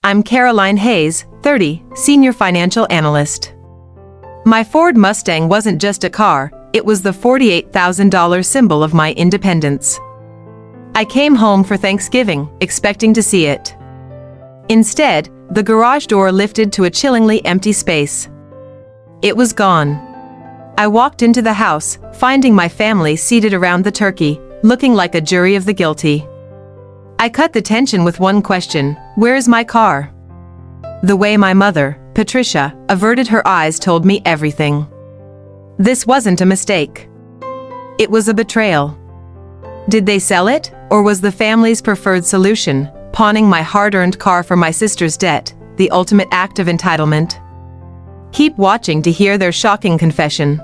I'm Caroline Hayes, 30, Senior Financial Analyst. My Ford Mustang wasn't just a car, it was the $48,000 symbol of my independence. I came home for Thanksgiving, expecting to see it. Instead, the garage door lifted to a chillingly empty space. It was gone. I walked into the house, finding my family seated around the turkey, looking like a jury of the guilty. I cut the tension with one question: where is my car? The way my mother, Patricia, averted her eyes told me everything. This wasn't a mistake. It was a betrayal. Did they sell it, or was the family's preferred solution, pawning my hard-earned car for my sister's debt, the ultimate act of entitlement? Keep watching to hear their shocking confession.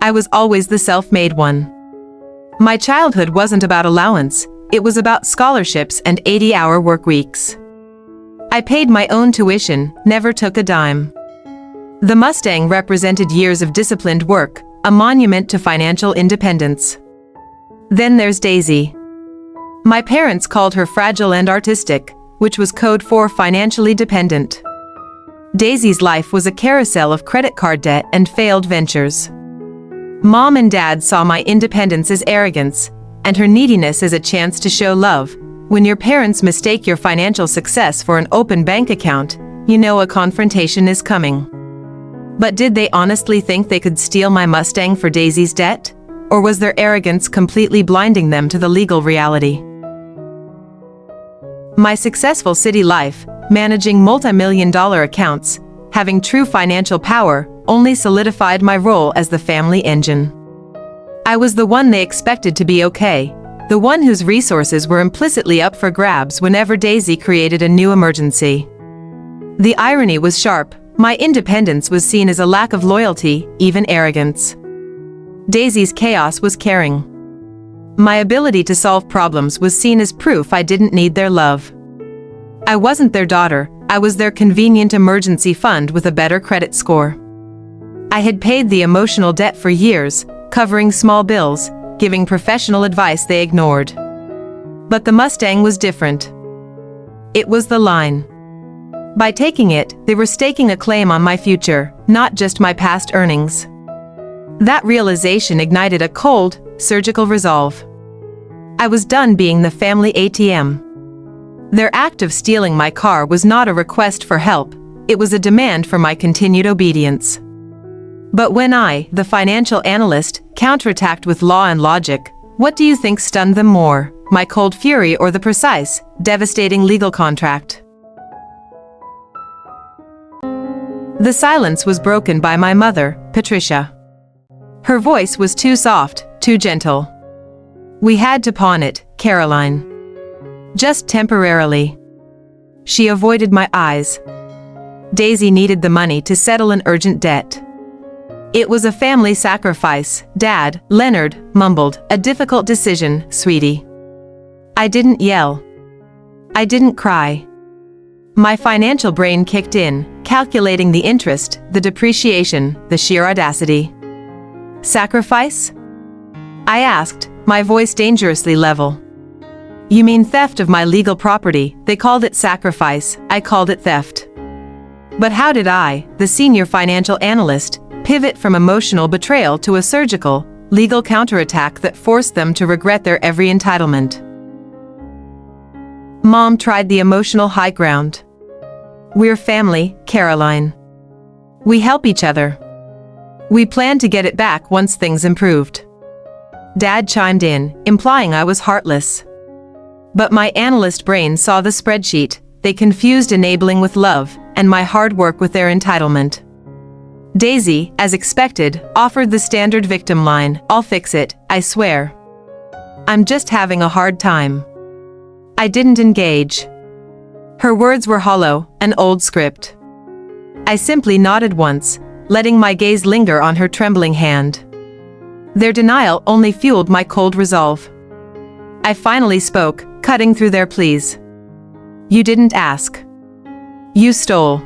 I was always the self-made one. My childhood wasn't about allowance, it was about scholarships and 80-hour work weeks. I paid my own tuition, never took a dime. The Mustang represented years of disciplined work, a monument to financial independence. Then there's Daisy. My parents called her fragile and artistic, which was code for financially dependent. Daisy's life was a carousel of credit card debt and failed ventures. Mom and Dad saw my independence as arrogance, and her neediness as a chance to show love. When your parents mistake your financial success for an open bank account, you know a confrontation is coming. But did they honestly think they could steal my Mustang for Daisy's debt? Or was their arrogance completely blinding them to the legal reality? My successful city life, managing multi-million-dollar accounts, having true financial power, only solidified my role as the family engine. I was the one they expected to be okay, the one whose resources were implicitly up for grabs whenever Daisy created a new emergency. The irony was sharp. My independence was seen as a lack of loyalty, even arrogance. Daisy's chaos was caring. My ability to solve problems was seen as proof I didn't need their love. I wasn't their daughter, I was their convenient emergency fund with a better credit score. I had paid the emotional debt for years, covering small bills, giving professional advice they ignored. But the Mustang was different. It was the line. By taking it, they were staking a claim on my future, not just my past earnings. That realization ignited a cold, surgical resolve. I was done being the family ATM. Their act of stealing my car was not a request for help, it was a demand for my continued obedience. But when I, the financial analyst, counterattacked with law and logic, what do you think stunned them more, my cold fury or the precise, devastating legal contract? The silence was broken by my mother, Patricia. Her voice was too soft, too gentle. We had to pawn it, Caroline. Just temporarily. She avoided my eyes. Daisy needed the money to settle an urgent debt. It was a family sacrifice, Dad, Leonard, mumbled, a difficult decision, sweetie. I didn't yell. I didn't cry. My financial brain kicked in, calculating the interest, the depreciation, the sheer audacity. Sacrifice? I asked, my voice dangerously level. You mean theft of my legal property? They called it sacrifice, I called it theft. But how did I, the senior financial analyst, pivot from emotional betrayal to a surgical, legal counterattack that forced them to regret their every entitlement? Mom tried the emotional high ground. We're family, Caroline. We help each other. We plan to get it back once things improved. Dad chimed in, implying I was heartless. But my analyst brain saw the spreadsheet. They confused enabling with love, and my hard work with their entitlement. Daisy, as expected, offered the standard victim line, I'll fix it, I swear. I'm just having a hard time. I didn't engage. Her words were hollow, an old script. I simply nodded once, letting my gaze linger on her trembling hand. Their denial only fueled my cold resolve. I finally spoke, cutting through their pleas. You didn't ask. You stole.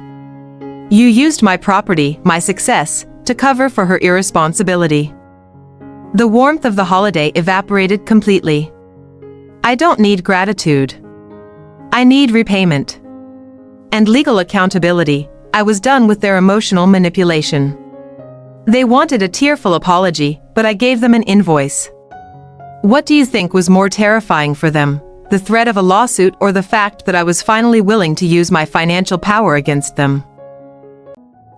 You used my property, my success, to cover for her irresponsibility. The warmth of the holiday evaporated completely. I don't need gratitude. I need repayment. And legal accountability. I was done with their emotional manipulation. They wanted a tearful apology, but I gave them an invoice. What do you think was more terrifying for them? The threat of a lawsuit or the fact that I was finally willing to use my financial power against them?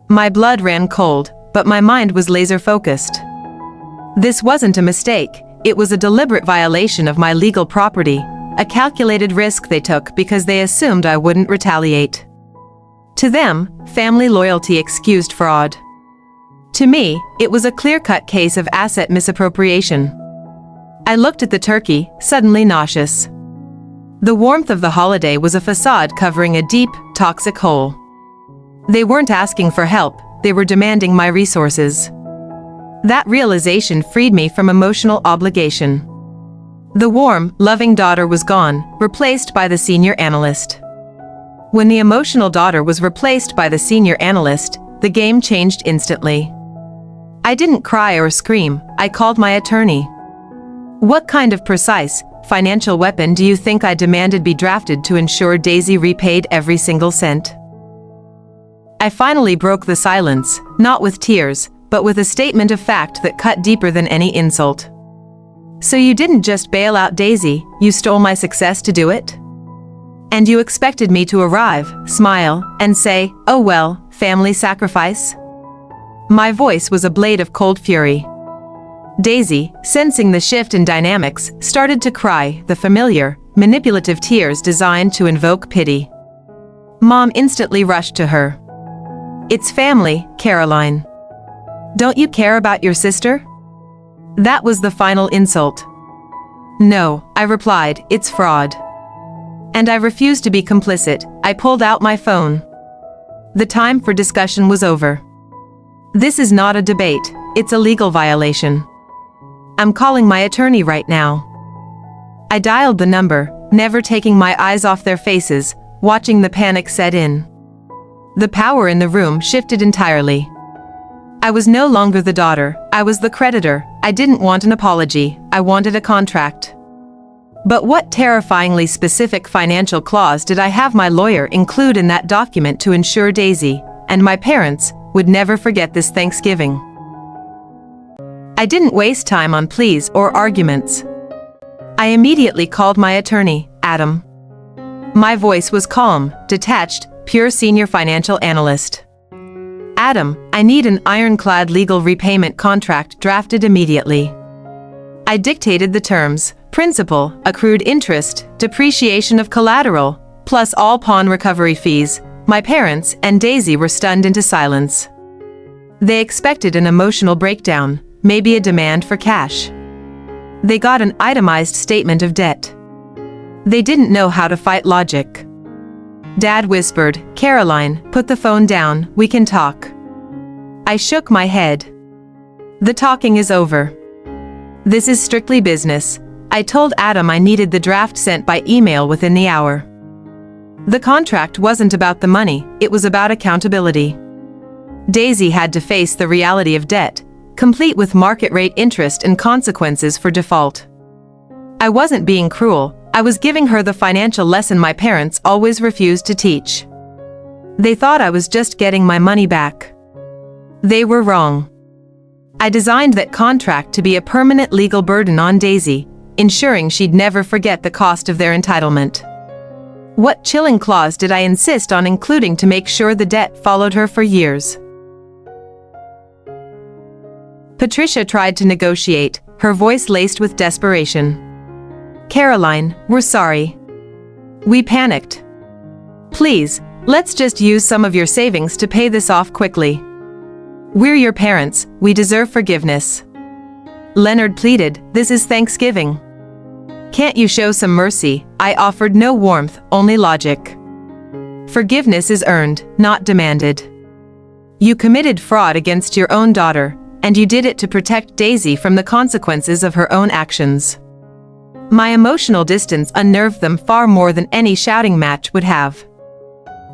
My blood ran cold, but my mind was laser-focused. This wasn't a mistake, it was a deliberate violation of my legal property, a calculated risk they took because they assumed I wouldn't retaliate. To them, family loyalty excused fraud. To me, it was a clear-cut case of asset misappropriation. I looked at the turkey, suddenly nauseous. The warmth of the holiday was a facade covering a deep, toxic hole. They weren't asking for help, they were demanding my resources. That realization freed me from emotional obligation. The warm, loving daughter was gone, replaced by the senior analyst. When the emotional daughter was replaced by the senior analyst, the game changed instantly. I didn't cry or scream, I called my attorney. What kind of precise, financial weapon do you think I demanded be drafted to ensure Daisy repaid every single cent? I finally broke the silence, not with tears, but with a statement of fact that cut deeper than any insult. So you didn't just bail out Daisy, you stole my success to do it? And you expected me to arrive, smile, and say, "Oh well, family sacrifice?" My voice was a blade of cold fury. Daisy, sensing the shift in dynamics, started to cry, the familiar, manipulative tears designed to invoke pity. Mom instantly rushed to her. "It's family, Caroline. Don't you care about your sister?" That was the final insult. "No," I replied, "it's fraud." And I refused to be complicit. I pulled out my phone. The time for discussion was over. This is not a debate, it's a legal violation. I'm calling my attorney right now. I dialed the number, never taking my eyes off their faces, watching the panic set in. The power in the room shifted entirely. I was no longer the daughter, I was the creditor. I didn't want an apology, I wanted a contract. But what terrifyingly specific financial clause did I have my lawyer include in that document to ensure Daisy, and my parents, would never forget this Thanksgiving? I didn't waste time on pleas or arguments. I immediately called my attorney, Adam. My voice was calm, detached, pure senior financial analyst. "Adam, I need an ironclad legal repayment contract drafted immediately." I dictated the terms: principal, accrued interest, depreciation of collateral, plus all pawn recovery fees. My parents and Daisy were stunned into silence. They expected an emotional breakdown, maybe a demand for cash. They got an itemized statement of debt. They didn't know how to fight logic. Dad whispered, "Caroline, put the phone down, we can talk." I shook my head. "The talking is over. This is strictly business." I told Adam I needed the draft sent by email within the hour. The contract wasn't about the money, it was about accountability. Daisy had to face the reality of debt, complete with market rate interest and consequences for default. I wasn't being cruel, I was giving her the financial lesson my parents always refused to teach. They thought I was just getting my money back. They were wrong. I designed that contract to be a permanent legal burden on Daisy, ensuring she'd never forget the cost of their entitlement. What chilling clause did I insist on including to make sure the debt followed her for years? Patricia tried to negotiate, her voice laced with desperation. "Caroline, we're sorry. We panicked. Please, let's just use some of your savings to pay this off quickly. We're your parents, we deserve forgiveness." Leonard pleaded, "This is Thanksgiving. Can't you show some mercy?" I offered no warmth, only logic. Forgiveness is earned, not demanded. You committed fraud against your own daughter, and you did it to protect Daisy from the consequences of her own actions. My emotional distance unnerved them far more than any shouting match would have.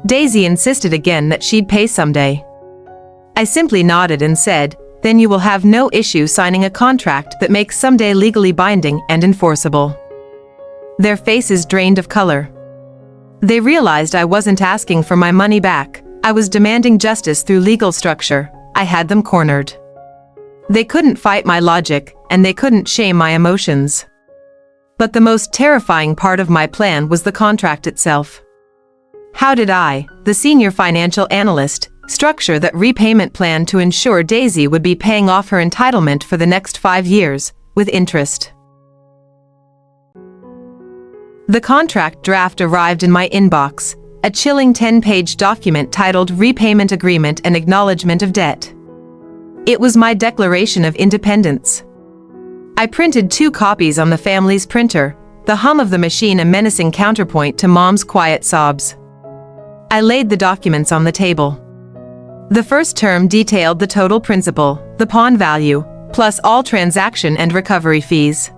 Daisy insisted again that she'd pay someday. I simply nodded and said, "Then you will have no issue signing a contract that makes someday legally binding and enforceable." Their faces drained of color. They realized I wasn't asking for my money back. I was demanding justice through legal structure. I had them cornered. They couldn't fight my logic, and they couldn't shame my emotions. But the most terrifying part of my plan was the contract itself. How did I, the senior financial analyst, structure that repayment plan to ensure Daisy would be paying off her entitlement for the next 5 years, with interest? The contract draft arrived in my inbox, a chilling 10-page document titled Repayment Agreement and Acknowledgement of Debt. It was my declaration of independence. I printed 2 copies on the family's printer, the hum of the machine a menacing counterpoint to Mom's quiet sobs. I laid the documents on the table. The first term detailed the total principal, the pawn value, plus all transaction and recovery fees.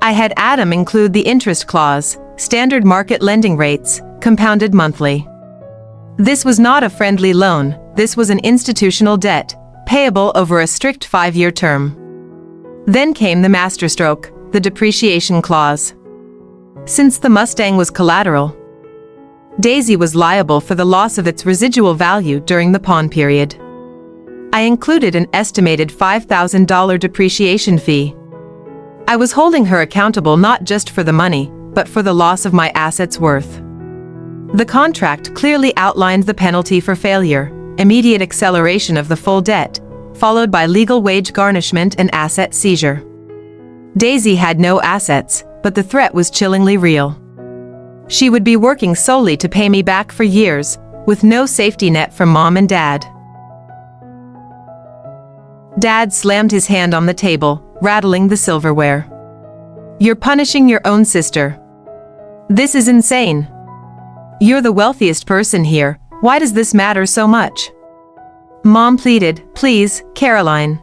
I had Adam include the interest clause, standard market lending rates, compounded monthly. This was not a friendly loan, this was an institutional debt, payable over a strict 5-year term. Then came the masterstroke, the depreciation clause. Since the Mustang was collateral, Daisy was liable for the loss of its residual value during the pawn period. I included an estimated $5,000 depreciation fee. I was holding her accountable not just for the money, but for the loss of my assets' worth. The contract clearly outlined the penalty for failure: immediate acceleration of the full debt, followed by legal wage garnishment and asset seizure. Daisy had no assets, but the threat was chillingly real. She would be working solely to pay me back for years, with no safety net from Mom and Dad. Dad slammed his hand on the table, rattling the silverware. "You're punishing your own sister. This is insane. You're the wealthiest person here, why does this matter so much?" Mom pleaded, "Please, Caroline.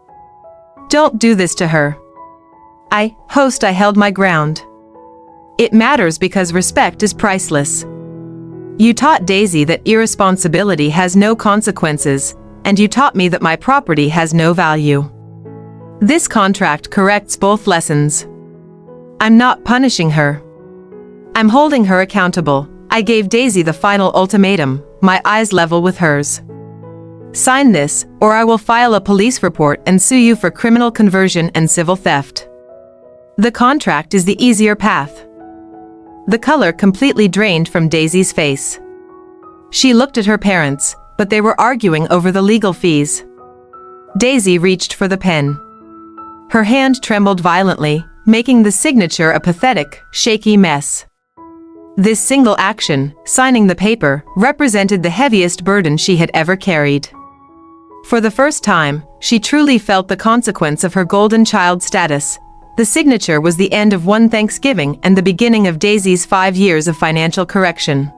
Don't do this to her." I held my ground. "It matters because respect is priceless. You taught Daisy that irresponsibility has no consequences, and you taught me that my property has no value. This contract corrects both lessons. I'm not punishing her. I'm holding her accountable." I gave Daisy the final ultimatum, my eyes level with hers. "Sign this, or I will file a police report and sue you for criminal conversion and civil theft. The contract is the easier path." The color completely drained from Daisy's face. She looked at her parents, but they were arguing over the legal fees. Daisy reached for the pen. Her hand trembled violently, making the signature a pathetic, shaky mess. This single action, signing the paper, represented the heaviest burden she had ever carried. For the first time, she truly felt the consequence of her golden child status. The signature was the end of one Thanksgiving and the beginning of Daisy's 5 years of financial correction.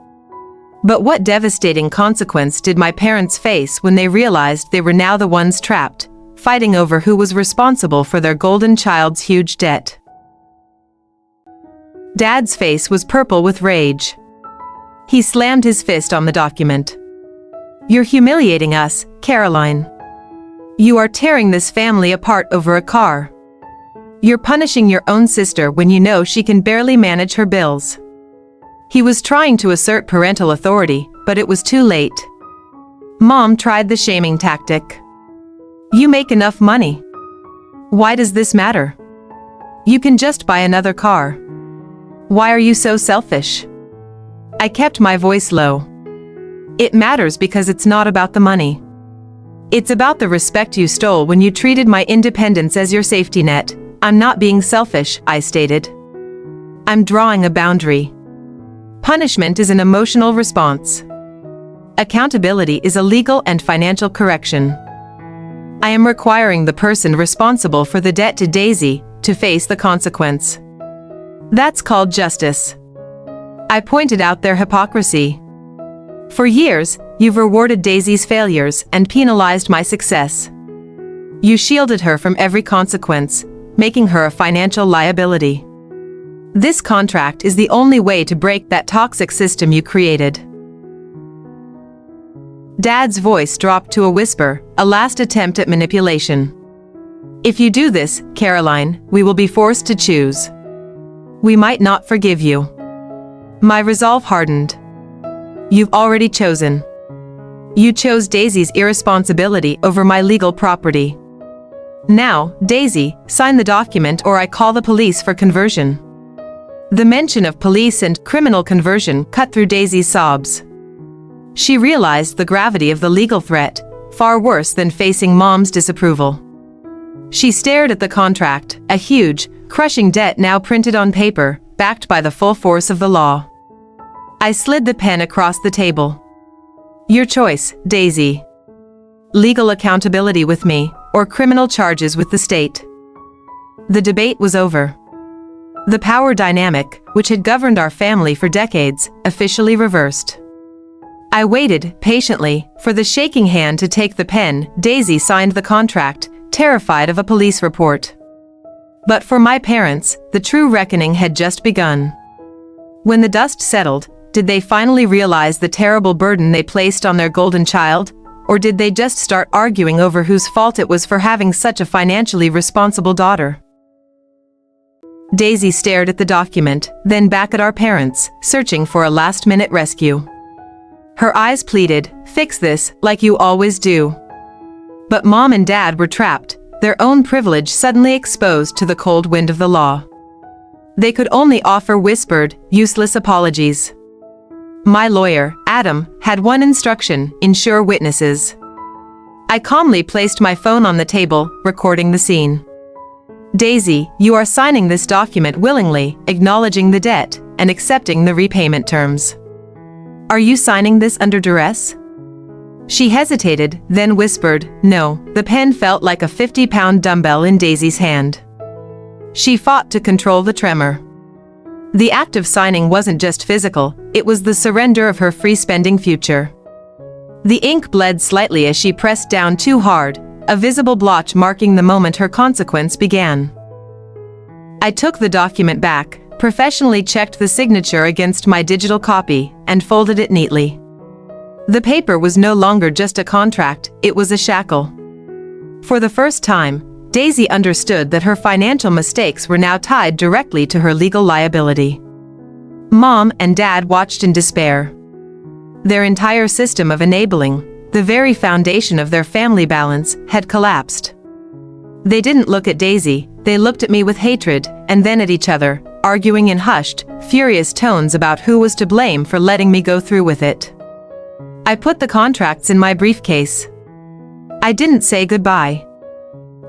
But what devastating consequence did my parents face when they realized they were now the ones trapped, fighting over who was responsible for their golden child's huge debt? Dad's face was purple with rage. He slammed his fist on the document. "You're humiliating us, Caroline. You are tearing this family apart over a car. You're punishing your own sister when you know she can barely manage her bills." He was trying to assert parental authority, but it was too late. Mom tried the shaming tactic. "You make enough money. Why does this matter? You can just buy another car. Why are you so selfish?" I kept my voice low. "It matters because it's not about the money. It's about the respect you stole when you treated my independence as your safety net. I'm not being selfish," I stated. "I'm drawing a boundary. Punishment is an emotional response. Accountability is a legal and financial correction. I am requiring the person responsible for the debt to Daisy to face the consequence. That's called justice." I pointed out their hypocrisy. "For years, you've rewarded Daisy's failures and penalized my success. You shielded her from every consequence, making her a financial liability. This contract is the only way to break that toxic system you created." Dad's voice dropped to a whisper, a last attempt at manipulation. "If you do this, Caroline, we will be forced to choose. We might not forgive you." My resolve hardened. You've already chosen. You chose Daisy's irresponsibility over my legal property. Now, Daisy, sign the document or I call the police for conversion. The mention of police and criminal conversion cut through Daisy's sobs. She realized the gravity of the legal threat, far worse than facing Mom's disapproval. She stared at the contract, a huge, crushing debt now printed on paper, backed by the full force of the law. I slid the pen across the table. Your choice, Daisy. Legal accountability with me, or criminal charges with the state. The debate was over. The power dynamic, which had governed our family for decades, officially reversed. I waited, patiently, for the shaking hand to take the pen. Daisy signed the contract, terrified of a police report. But for my parents, the true reckoning had just begun. When the dust settled, did they finally realize the terrible burden they placed on their golden child, or did they just start arguing over whose fault it was for having such a financially responsible daughter? Daisy stared at the document, then back at our parents, searching for a last-minute rescue. Her eyes pleaded, "Fix this, like you always do." But Mom and Dad were trapped, their own privilege suddenly exposed to the cold wind of the law. They could only offer whispered, useless apologies. My lawyer, Adam, had one instruction: ensure witnesses. I calmly placed my phone on the table, recording the scene. Daisy, you are signing this document willingly, acknowledging the debt, and accepting the repayment terms. Are you signing this under duress? She hesitated, then whispered, no. The pen felt like a 50-pound dumbbell in Daisy's hand. She fought to control the tremor. The act of signing wasn't just physical, it was the surrender of her free-spending future. The ink bled slightly as she pressed down too hard, a visible blotch marking the moment her consequence began. I took the document back, professionally checked the signature against my digital copy, and folded it neatly. The paper was no longer just a contract, it was a shackle. For the first time, Daisy understood that her financial mistakes were now tied directly to her legal liability. Mom and Dad watched in despair. Their entire system of enabling, the very foundation of their family balance, had collapsed. They didn't look at Daisy, they looked at me with hatred, and then at each other, arguing in hushed, furious tones about who was to blame for letting me go through with it. I put the contracts in my briefcase. I didn't say goodbye.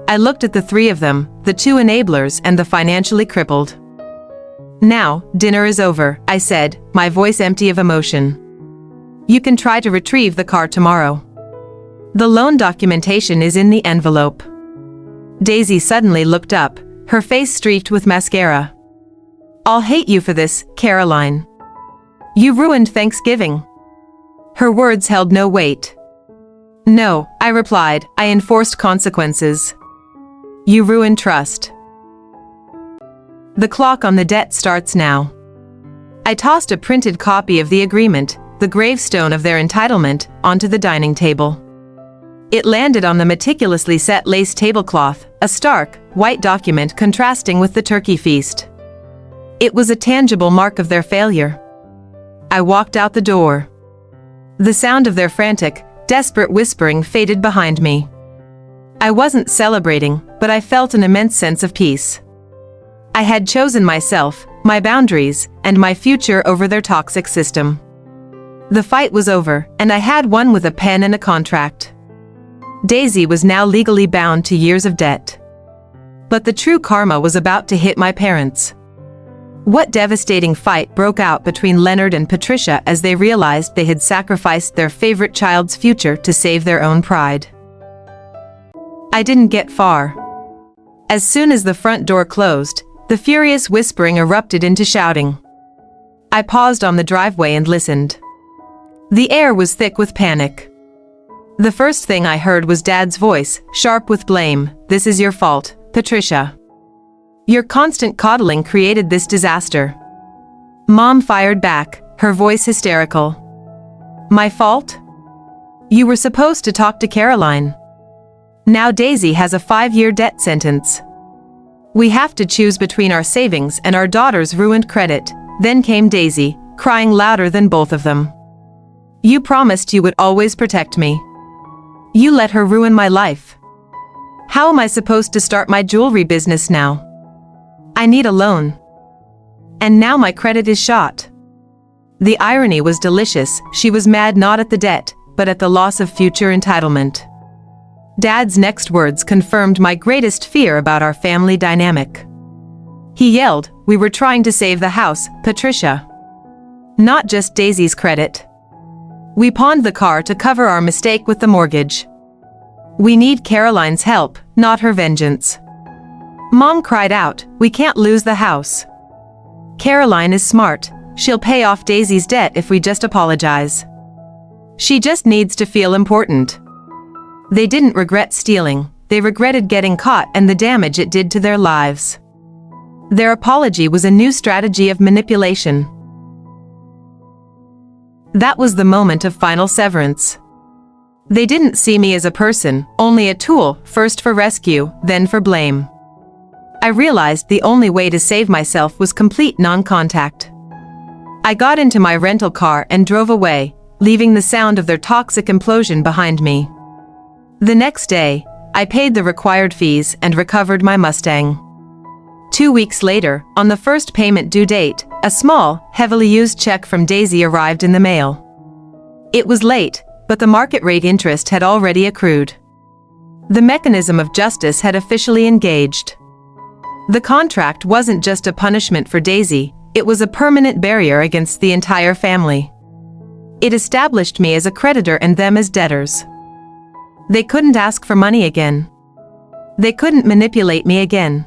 I looked at the three of them, the two enablers and the financially crippled. Now, dinner is over, I said, my voice empty of emotion. You can try to retrieve the car tomorrow. The loan documentation is in the envelope. Daisy suddenly looked up, her face streaked with mascara. I'll hate you for this, Caroline. You ruined Thanksgiving. Her words held no weight. No, I replied, I enforced consequences. You ruined trust. The clock on the debt starts now. I tossed a printed copy of the agreement, the gravestone of their entitlement, onto the dining table. It landed on the meticulously set lace tablecloth, a stark, white document contrasting with the turkey feast. It was a tangible mark of their failure. I walked out the door. The sound of their frantic, desperate whispering faded behind me. I wasn't celebrating, but I felt an immense sense of peace. I had chosen myself, my boundaries, and my future over their toxic system. The fight was over, and I had won with a pen and a contract. Daisy was now legally bound to years of debt. But the true karma was about to hit my parents. What devastating fight broke out between Leonard and Patricia as they realized they had sacrificed their favorite child's future to save their own pride. I didn't get far. As soon as the front door closed, the furious whispering erupted into shouting. I paused on the driveway and listened. The air was thick with panic. The first thing I heard was Dad's voice, sharp with blame. This is your fault, Patricia. Your constant coddling created this disaster. Mom fired back, her voice hysterical. My fault? You were supposed to talk to Caroline. Now Daisy has a 5-year debt sentence. We have to choose between our savings and our daughter's ruined credit. Then came Daisy, crying louder than both of them. You promised you would always protect me. You let her ruin my life. How am I supposed to start my jewelry business now? I need a loan. And now my credit is shot. The irony was delicious. She was mad not at the debt, but at the loss of future entitlement. Dad's next words confirmed my greatest fear about our family dynamic. He yelled, "We were trying to save the house, Patricia. Not just Daisy's credit. We pawned the car to cover our mistake with the mortgage. We need Caroline's help, not her vengeance." Mom cried out, "We can't lose the house. Caroline is smart. She'll pay off Daisy's debt if we just apologize. She just needs to feel important." They didn't regret stealing, they regretted getting caught and the damage it did to their lives. Their apology was a new strategy of manipulation. That was the moment of final severance. They didn't see me as a person, only a tool, first for rescue, then for blame. I realized the only way to save myself was complete non-contact. I got into my rental car and drove away, leaving the sound of their toxic implosion behind me. The next day, I paid the required fees and recovered my Mustang. 2 weeks later, on the first payment due date, a small, heavily used check from Daisy arrived in the mail. It was late, but the market rate interest had already accrued. The mechanism of justice had officially engaged. The contract wasn't just a punishment for Daisy, it was a permanent barrier against the entire family. It established me as a creditor and them as debtors. They couldn't ask for money again. They couldn't manipulate me again.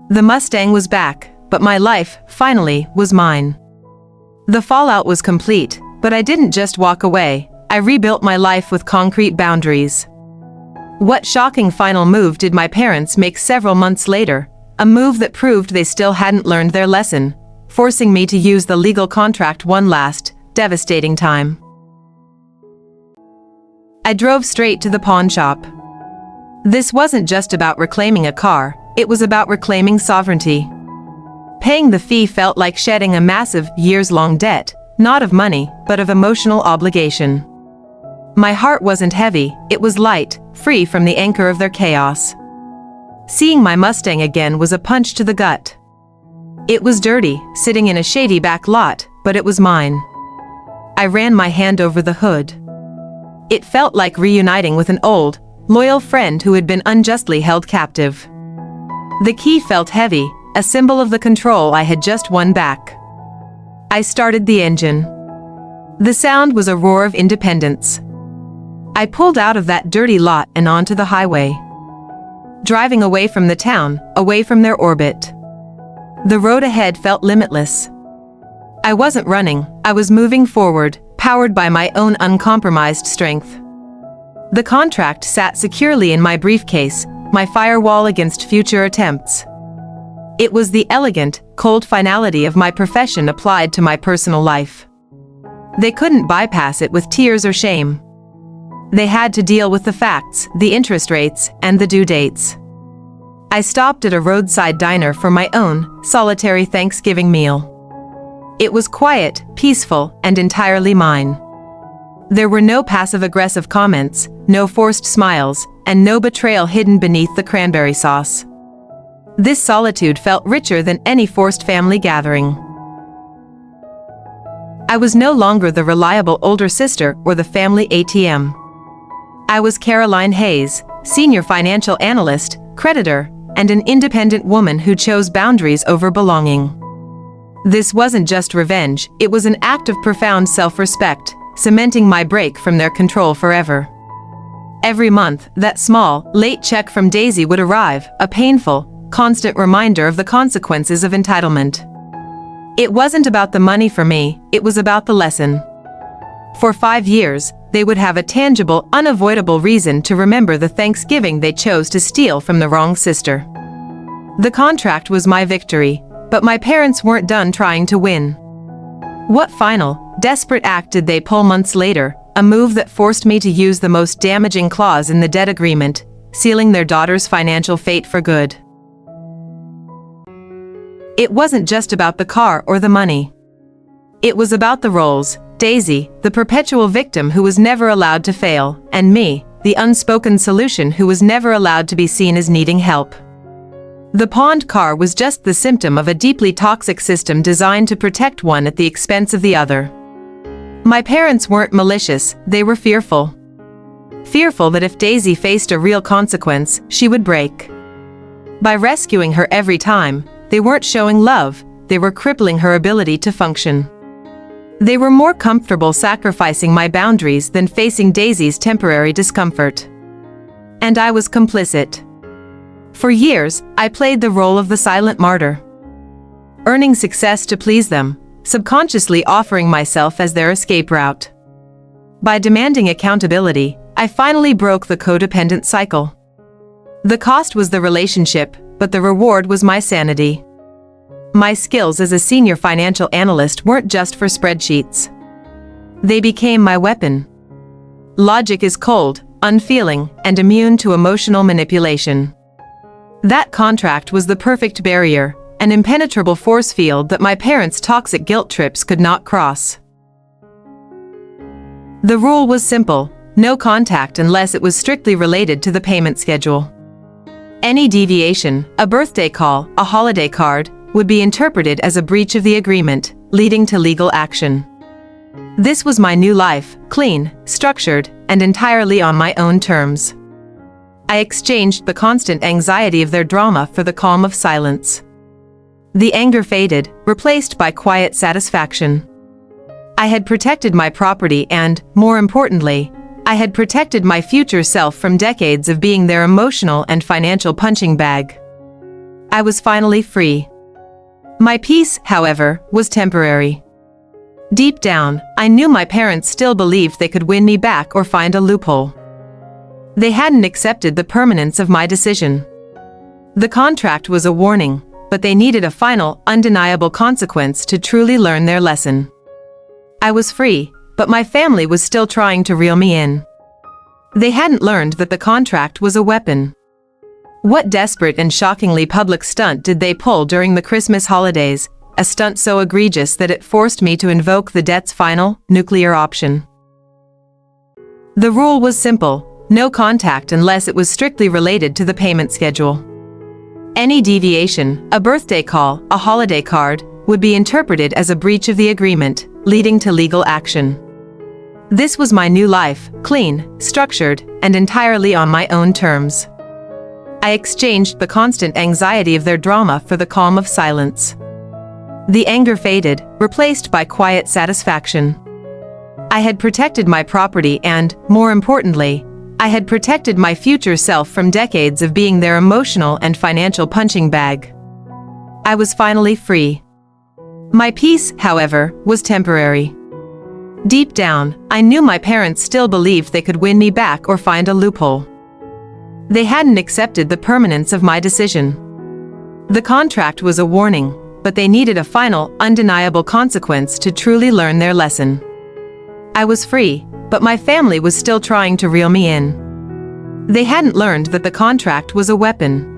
The Mustang was back, but my life, finally, was mine. The fallout was complete, but I didn't just walk away, I rebuilt my life with concrete boundaries. What shocking final move did my parents make several months later? A move that proved they still hadn't learned their lesson, forcing me to use the legal contract one last, devastating time. I drove straight to the pawn shop. This wasn't just about reclaiming a car, it was about reclaiming sovereignty. Paying the fee felt like shedding a massive, years-long debt, not of money, but of emotional obligation. My heart wasn't heavy, it was light, free from the anchor of their chaos. Seeing my Mustang again was a punch to the gut. It was dirty, sitting in a shady back lot, but it was mine. I ran my hand over the hood. It felt like reuniting with an old, loyal friend who had been unjustly held captive. The key felt heavy, a symbol of the control I had just won back. I started the engine. The sound was a roar of independence. I pulled out of that dirty lot and onto the highway. Driving away from the town, away from their orbit. The road ahead felt limitless. I wasn't running, I was moving forward, powered by my own uncompromised strength. The contract sat securely in my briefcase, my firewall against future attempts. It was the elegant, cold finality of my profession applied to my personal life. They couldn't bypass it with tears or shame. They had to deal with the facts, the interest rates, and the due dates. I stopped at a roadside diner for my own, solitary Thanksgiving meal. It was quiet, peaceful, and entirely mine. There were no passive-aggressive comments, no forced smiles, and no betrayal hidden beneath the cranberry sauce. This solitude felt richer than any forced family gathering. I was no longer the reliable older sister or the family ATM. I was Caroline Hayes, Senior Financial Analyst, creditor, and an independent woman who chose boundaries over belonging. This wasn't just revenge, it was an act of profound self-respect, cementing my break from their control forever. Every month, that small, late check from Daisy would arrive, a painful, constant reminder of the consequences of entitlement. It wasn't about the money for me, it was about the lesson. For 5 years, they would have a tangible, unavoidable reason to remember the Thanksgiving they chose to steal from the wrong sister. The contract was my victory, but my parents weren't done trying to win. What final, desperate act did they pull months later, a move that forced me to use the most damaging clause in the debt agreement, sealing their daughter's financial fate for good? It wasn't just about the car or the money. It was about the roles, Daisy, the perpetual victim who was never allowed to fail, and me, the unspoken solution who was never allowed to be seen as needing help. The pawned car was just the symptom of a deeply toxic system designed to protect one at the expense of the other. My parents weren't malicious, they were fearful. Fearful that if Daisy faced a real consequence, she would break. By rescuing her every time, they weren't showing love, they were crippling her ability to function. They were more comfortable sacrificing my boundaries than facing Daisy's temporary discomfort. And I was complicit. For years, I played the role of the silent martyr. Earning success to please them, subconsciously offering myself as their escape route. By demanding accountability, I finally broke the codependent cycle. The cost was the relationship, but the reward was my sanity. My skills as a senior financial analyst weren't just for spreadsheets. They became my weapon. Logic is cold, unfeeling, and immune to emotional manipulation. That contract was the perfect barrier, an impenetrable force field that my parents' toxic guilt trips could not cross. The rule was simple: no contact unless it was strictly related to the payment schedule. Any deviation, a birthday call, a holiday card, would be interpreted as a breach of the agreement, leading to legal action. This was my new life, clean, structured, and entirely on my own terms. I exchanged the constant anxiety of their drama for the calm of silence. The anger faded, replaced by quiet satisfaction. I had protected my property and, more importantly, I had protected my future self from decades of being their emotional and financial punching bag. I was finally free. My peace, however, was temporary. Deep down, I knew my parents still believed they could win me back or find a loophole. They hadn't accepted the permanence of my decision. The contract was a warning, but they needed a final, undeniable consequence to truly learn their lesson. I was free, but my family was still trying to reel me in. They hadn't learned that the contract was a weapon. What desperate and shockingly public stunt did they pull during the Christmas holidays, a stunt so egregious that it forced me to invoke the debt's final, nuclear option? The rule was simple: no contact unless it was strictly related to the payment schedule. Any deviation, a birthday call, a holiday card, would be interpreted as a breach of the agreement, leading to legal action. This was my new life, clean, structured, and entirely on my own terms. I exchanged the constant anxiety of their drama for the calm of silence. The anger faded, replaced by quiet satisfaction. I had protected my property and, more importantly, I had protected my future self from decades of being their emotional and financial punching bag. I was finally free. My peace, however, was temporary. Deep down, I knew my parents still believed they could win me back or find a loophole. They hadn't accepted the permanence of my decision. The contract was a warning, but they needed a final, undeniable consequence to truly learn their lesson. I was free, but my family was still trying to reel me in. They hadn't learned that the contract was a weapon.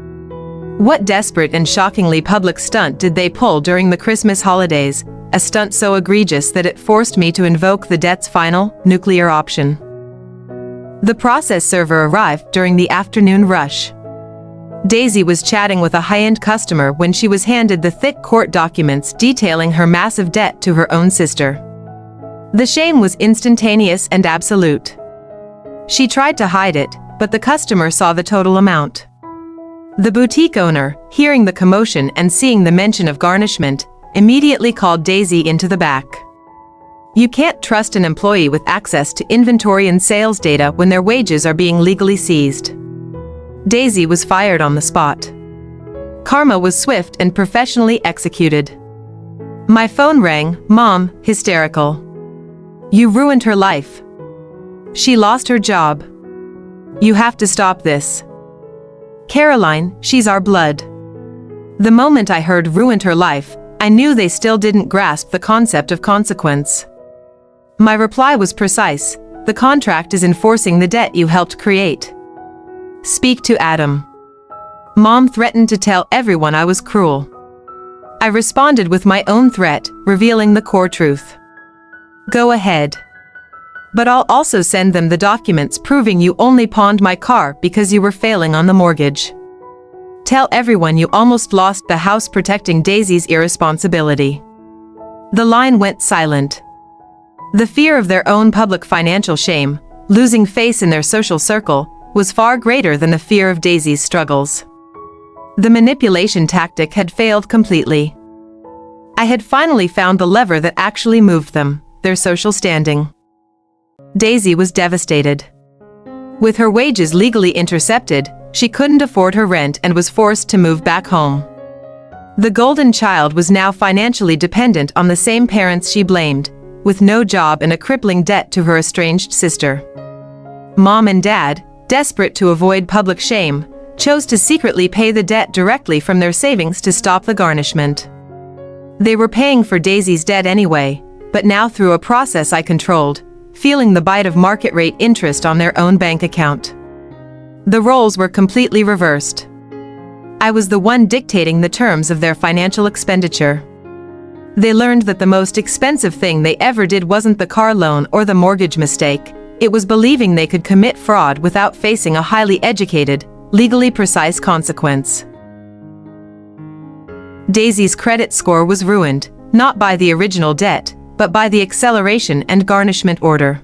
What desperate and shockingly public stunt did they pull during the Christmas holidays, a stunt so egregious that it forced me to invoke the debt's final, nuclear option? The process server arrived during the afternoon rush. Daisy was chatting with a high-end customer when she was handed the thick court documents detailing her massive debt to her own sister. The shame was instantaneous and absolute. She tried to hide it, but the customer saw the total amount. The boutique owner, hearing the commotion and seeing the mention of garnishment, immediately called Daisy into the back. You can't trust an employee with access to inventory and sales data when their wages are being legally seized. Daisy was fired on the spot. Karma was swift and professionally executed. My phone rang, Mom, hysterical. You ruined her life. She lost her job. You have to stop this. Caroline, she's our blood. The moment I heard ruined her life, I knew they still didn't grasp the concept of consequence. My reply was precise: the contract is enforcing the debt you helped create. Speak to Adam. Mom threatened to tell everyone I was cruel. I responded with my own threat, revealing the core truth. Go ahead. But I'll also send them the documents proving you only pawned my car because you were failing on the mortgage. Tell everyone you almost lost the house protecting Daisy's irresponsibility." The line went silent. The fear of their own public financial shame, losing face in their social circle, was far greater than the fear of Daisy's struggles. The manipulation tactic had failed completely. I had finally found the lever that actually moved them, their social standing. Daisy was devastated. With her wages legally intercepted, she couldn't afford her rent and was forced to move back home. The golden child was now financially dependent on the same parents she blamed, with no job and a crippling debt to her estranged sister. Mom and Dad, desperate to avoid public shame, chose to secretly pay the debt directly from their savings to stop the garnishment. They were paying for Daisy's debt anyway, but now through a process I controlled, feeling the bite of market rate interest on their own bank account. The roles were completely reversed. I was the one dictating the terms of their financial expenditure. They learned that the most expensive thing they ever did wasn't the car loan or the mortgage mistake, it was believing they could commit fraud without facing a highly educated, legally precise consequence. Daisy's credit score was ruined, not by the original debt, but by the acceleration and garnishment order.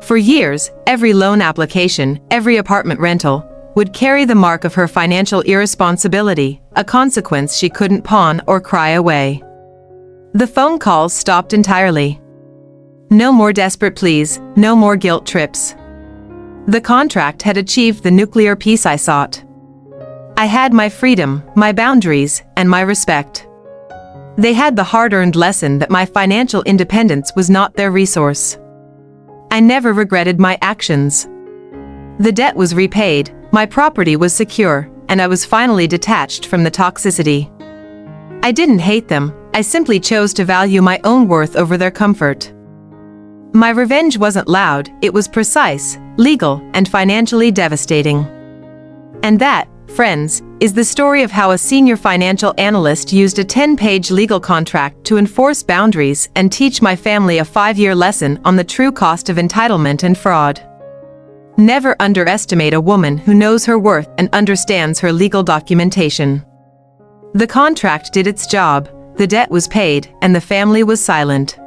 For years, every loan application, every apartment rental, would carry the mark of her financial irresponsibility, a consequence she couldn't pawn or cry away. The phone calls stopped entirely. No more desperate pleas, no more guilt trips. The contract had achieved the nuclear peace I sought. I had my freedom, my boundaries, and my respect. They had the hard-earned lesson that my financial independence was not their resource. I never regretted my actions. The debt was repaid, my property was secure, and I was finally detached from the toxicity. I didn't hate them, I simply chose to value my own worth over their comfort. My revenge wasn't loud, it was precise, legal, and financially devastating. And that, friends, is the story of how a senior financial analyst used a 10-page legal contract to enforce boundaries and teach my family a 5-year lesson on the true cost of entitlement and fraud. Never underestimate a woman who knows her worth and understands her legal documentation. The contract did its job, the debt was paid, and the family was silent.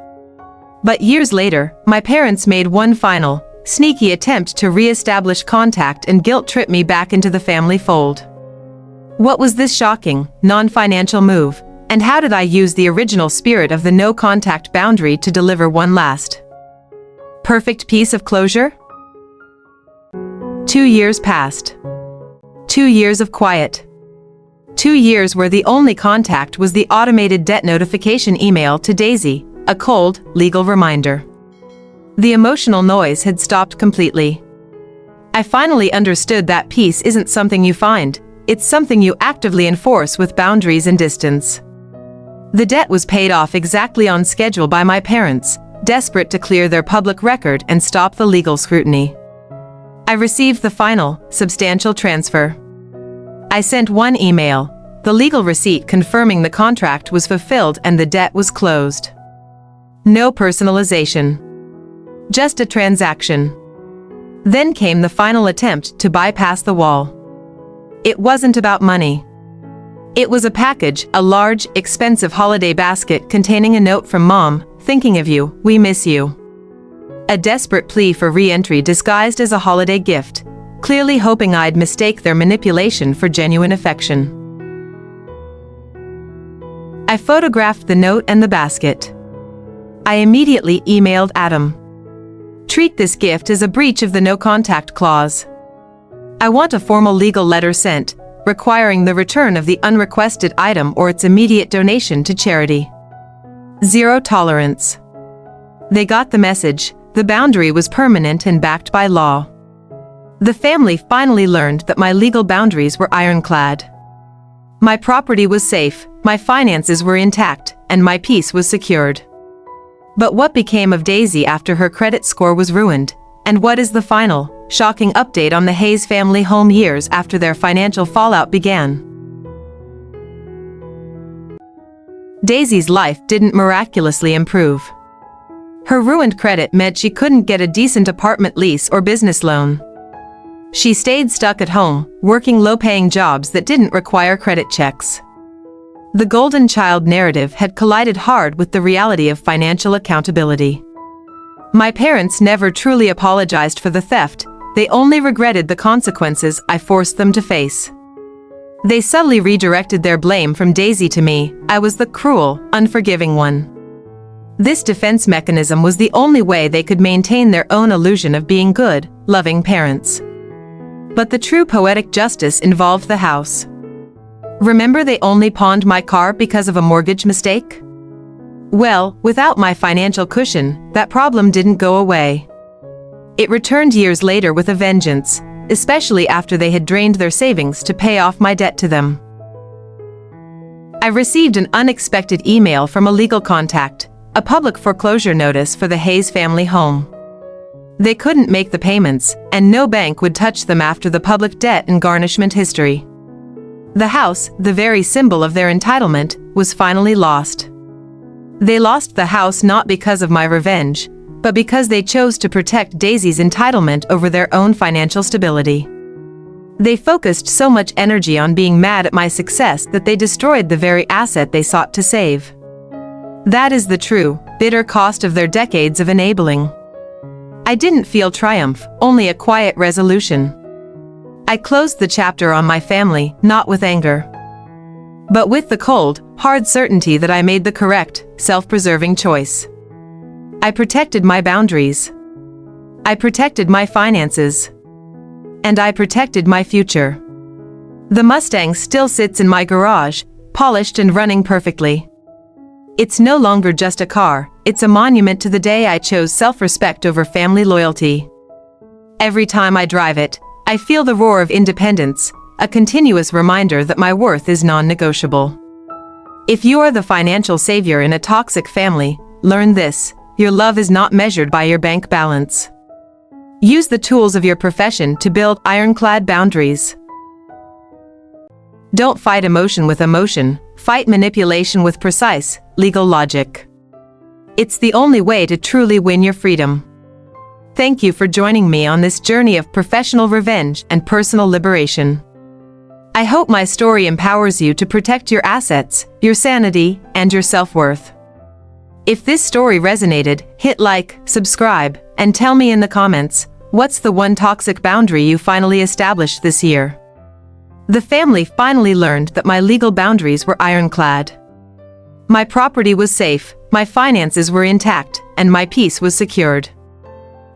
But years later, my parents made one final, sneaky attempt to re-establish contact and guilt-trip me back into the family fold. What was this shocking, non-financial move, and how did I use the original spirit of the no-contact boundary to deliver one last perfect piece of closure? 2 years passed. 2 years of quiet. 2 years where the only contact was the automated debt notification email to Daisy, a cold, legal reminder. The emotional noise had stopped completely. I finally understood that peace isn't something you find, it's something you actively enforce with boundaries and distance. The debt was paid off exactly on schedule by my parents, desperate to clear their public record and stop the legal scrutiny. I received the final, substantial transfer. I sent one email, the legal receipt confirming the contract was fulfilled and the debt was closed. No personalization. Just a transaction. Then came the final attempt to bypass the wall. It wasn't about money. It was a package, a large, expensive holiday basket containing a note from Mom, "Thinking of you, we miss you." A desperate plea for re-entry disguised as a holiday gift, clearly hoping I'd mistake their manipulation for genuine affection. I photographed the note and the basket. I immediately emailed Adam. Treat this gift as a breach of the no-contact clause. I want a formal legal letter sent, requiring the return of the unrequested item or its immediate donation to charity. Zero tolerance. They got the message, the boundary was permanent and backed by law. The family finally learned that my legal boundaries were ironclad. My property was safe, my finances were intact, and my peace was secured. But what became of Daisy after her credit score was ruined? And what is the final, shocking update on the Hayes family home years after their financial fallout began? Daisy's life didn't miraculously improve. Her ruined credit meant she couldn't get a decent apartment lease or business loan. She stayed stuck at home, working low-paying jobs that didn't require credit checks. The golden child narrative had collided hard with the reality of financial accountability. My parents never truly apologized for the theft, they only regretted the consequences I forced them to face. They subtly redirected their blame from Daisy to me. I was the cruel, unforgiving one. This defense mechanism was the only way they could maintain their own illusion of being good, loving parents. But the true poetic justice involved the house. Remember they only pawned my car because of a mortgage mistake? Well, without my financial cushion, that problem didn't go away. It returned years later with a vengeance, especially after they had drained their savings to pay off my debt to them. I received an unexpected email from a legal contact, a public foreclosure notice for the Hayes family home. They couldn't make the payments, and no bank would touch them after the public debt and garnishment history. The house, the very symbol of their entitlement, was finally lost. They lost the house not because of my revenge, but because they chose to protect Daisy's entitlement over their own financial stability. They focused so much energy on being mad at my success that they destroyed the very asset they sought to save. That is the true, bitter cost of their decades of enabling. I didn't feel triumph, only a quiet resolution. I closed the chapter on my family, not with anger, but with the cold, hard certainty that I made the correct, self-preserving choice. I protected my boundaries. I protected my finances. And I protected my future. The Mustang still sits in my garage, polished and running perfectly. It's no longer just a car, it's a monument to the day I chose self-respect over family loyalty. Every time I drive it, I feel the roar of independence, a continuous reminder that my worth is non-negotiable. If you are the financial savior in a toxic family, learn this: your love is not measured by your bank balance. Use the tools of your profession to build ironclad boundaries. Don't fight emotion with emotion, fight manipulation with precise, legal logic. It's the only way to truly win your freedom. Thank you for joining me on this journey of professional revenge and personal liberation. I hope my story empowers you to protect your assets, your sanity, and your self-worth. If this story resonated, hit like, subscribe, and tell me in the comments, what's the one toxic boundary you finally established this year? The family finally learned that my legal boundaries were ironclad. My property was safe, my finances were intact, and my peace was secured.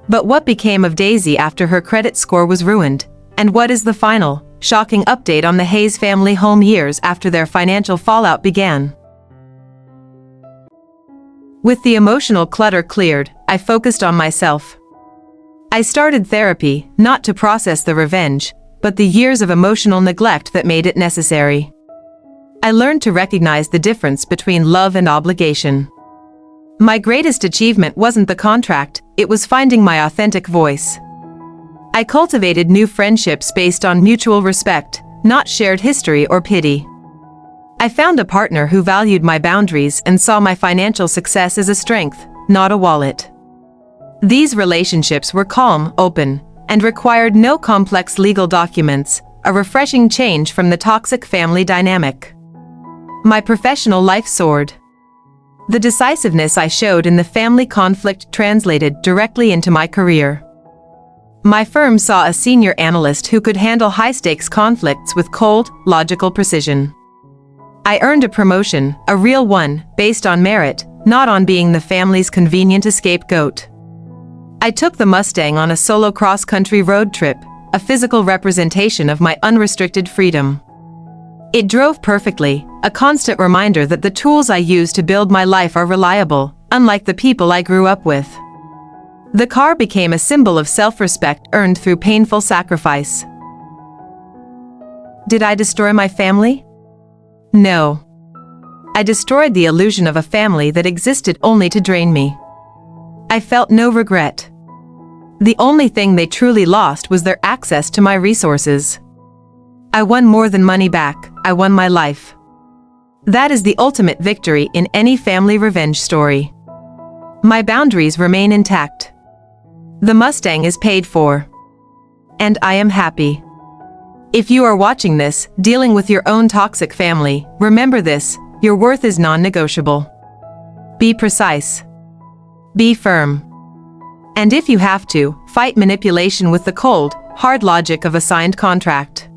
But what became of Daisy after her credit score was ruined? And what is the final, shocking update on the Hayes family home years after their financial fallout began? With the emotional clutter cleared, I focused on myself. I started therapy, not to process the revenge, but the years of emotional neglect that made it necessary. I learned to recognize the difference between love and obligation. My greatest achievement wasn't the contract, it was finding my authentic voice. I cultivated new friendships based on mutual respect, not shared history or pity. I found a partner who valued my boundaries and saw my financial success as a strength, not a wallet. These relationships were calm, open, and required no complex legal documents, a refreshing change from the toxic family dynamic. My professional life soared. The decisiveness I showed in the family conflict translated directly into my career. My firm saw a senior analyst who could handle high-stakes conflicts with cold, logical precision. I earned a promotion, a real one, based on merit, not on being the family's convenient scapegoat. I took the Mustang on a solo cross-country road trip, a physical representation of my unrestricted freedom. It drove perfectly, a constant reminder that the tools I use to build my life are reliable, unlike the people I grew up with. The car became a symbol of self-respect earned through painful sacrifice. Did I destroy my family? No. I destroyed the illusion of a family that existed only to drain me. I felt no regret. The only thing they truly lost was their access to my resources. I won more than money back, I won my life. That is the ultimate victory in any family revenge story. My boundaries remain intact. The Mustang is paid for. And I am happy. If you are watching this, dealing with your own toxic family, remember this: your worth is non-negotiable. Be precise. Be firm. And if you have to, fight manipulation with the cold, hard logic of a signed contract.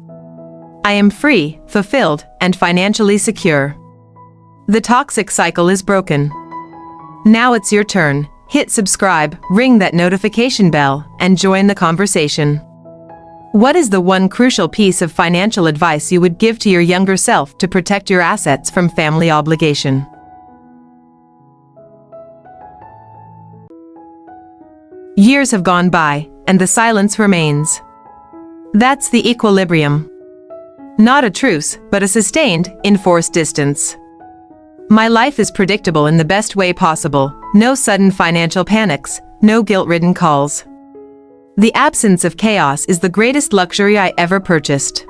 I am free, fulfilled, and financially secure. The toxic cycle is broken. Now it's your turn. Hit subscribe, ring that notification bell, and join the conversation. What is the one crucial piece of financial advice you would give to your younger self to protect your assets from family obligation? Years have gone by, and the silence remains. That's the equilibrium. Not a truce, but a sustained, enforced distance. My life is predictable in the best way possible. No sudden financial panics, no guilt-ridden calls. The absence of chaos is the greatest luxury I ever purchased.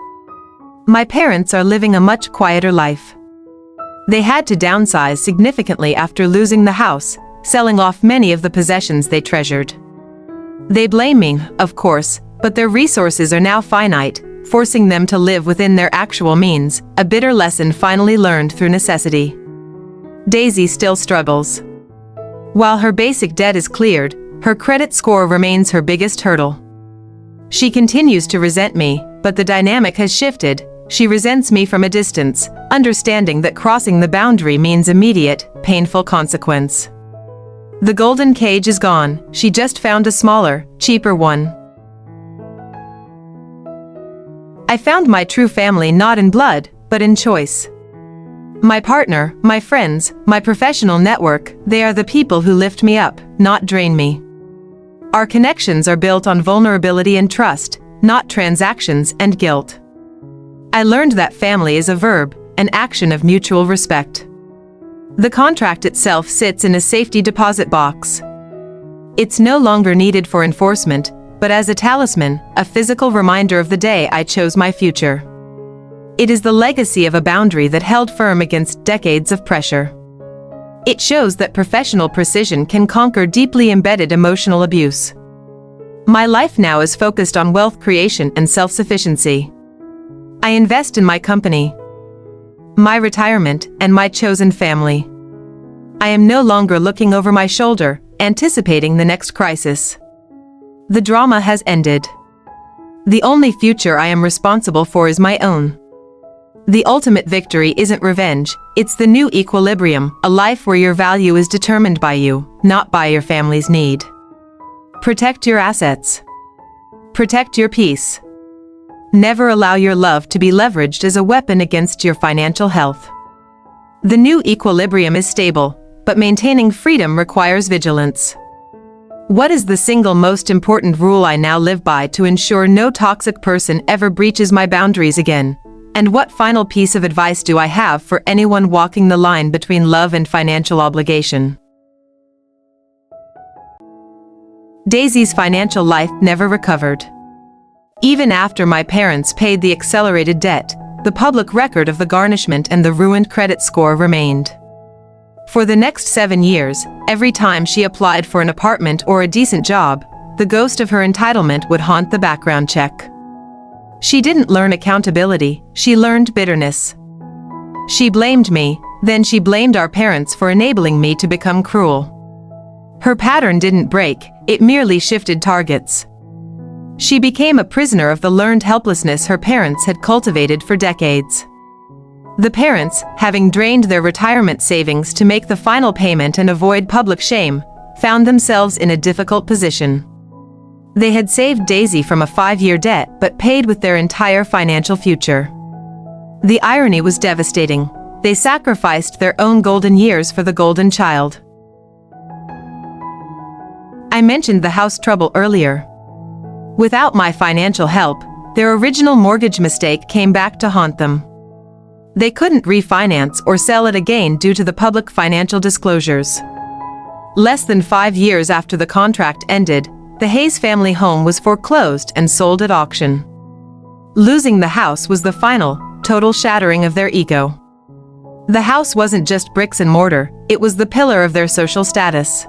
My parents are living a much quieter life. They had to downsize significantly after losing the house, selling off many of the possessions they treasured. They blame me, of course, but their resources are now finite, forcing them to live within their actual means, a bitter lesson finally learned through necessity. Daisy still struggles. While her basic debt is cleared, her credit score remains her biggest hurdle. She continues to resent me, but the dynamic has shifted. She resents me from a distance, understanding that crossing the boundary means immediate, painful consequence. The golden cage is gone. She just found a smaller, cheaper one. I found my true family not in blood, but in choice. My partner, my friends, my professional network, they are the people who lift me up, not drain me. Our connections are built on vulnerability and trust, not transactions and guilt. I learned that family is a verb, an action of mutual respect. The contract itself sits in a safety deposit box. It's no longer needed for enforcement, but as a talisman, a physical reminder of the day I chose my future. It is the legacy of a boundary that held firm against decades of pressure. It shows that professional precision can conquer deeply embedded emotional abuse. My life now is focused on wealth creation and self-sufficiency. I invest in my company, my retirement, and my chosen family. I am no longer looking over my shoulder, anticipating the next crisis. The drama has ended. The only future I am responsible for is my own. The ultimate victory isn't revenge, it's the new equilibrium, a life where your value is determined by you, not by your family's need. Protect your assets. Protect your peace. Never allow your love to be leveraged as a weapon against your financial health. The new equilibrium is stable, but maintaining freedom requires vigilance. What is the single most important rule I now live by to ensure no toxic person ever breaches my boundaries again? And what final piece of advice do I have for anyone walking the line between love and financial obligation? Daisy's financial life never recovered. Even after my parents paid the accelerated debt, the public record of the garnishment and the ruined credit score remained. For the next 7 years, every time she applied for an apartment or a decent job, the ghost of her entitlement would haunt the background check. She didn't learn accountability, she learned bitterness. She blamed me, then she blamed our parents for enabling me to become cruel. Her pattern didn't break, it merely shifted targets. She became a prisoner of the learned helplessness her parents had cultivated for decades. The parents, having drained their retirement savings to make the final payment and avoid public shame, found themselves in a difficult position. They had saved Daisy from a 5-year debt but paid with their entire financial future. The irony was devastating. They sacrificed their own golden years for the golden child. I mentioned the house trouble earlier. Without my financial help, their original mortgage mistake came back to haunt them. They couldn't refinance or sell it again due to the public financial disclosures. Less than 5 years after the contract ended, the Hayes family home was foreclosed and sold at auction. Losing the house was the final, total shattering of their ego. The house wasn't just bricks and mortar, it was the pillar of their social status.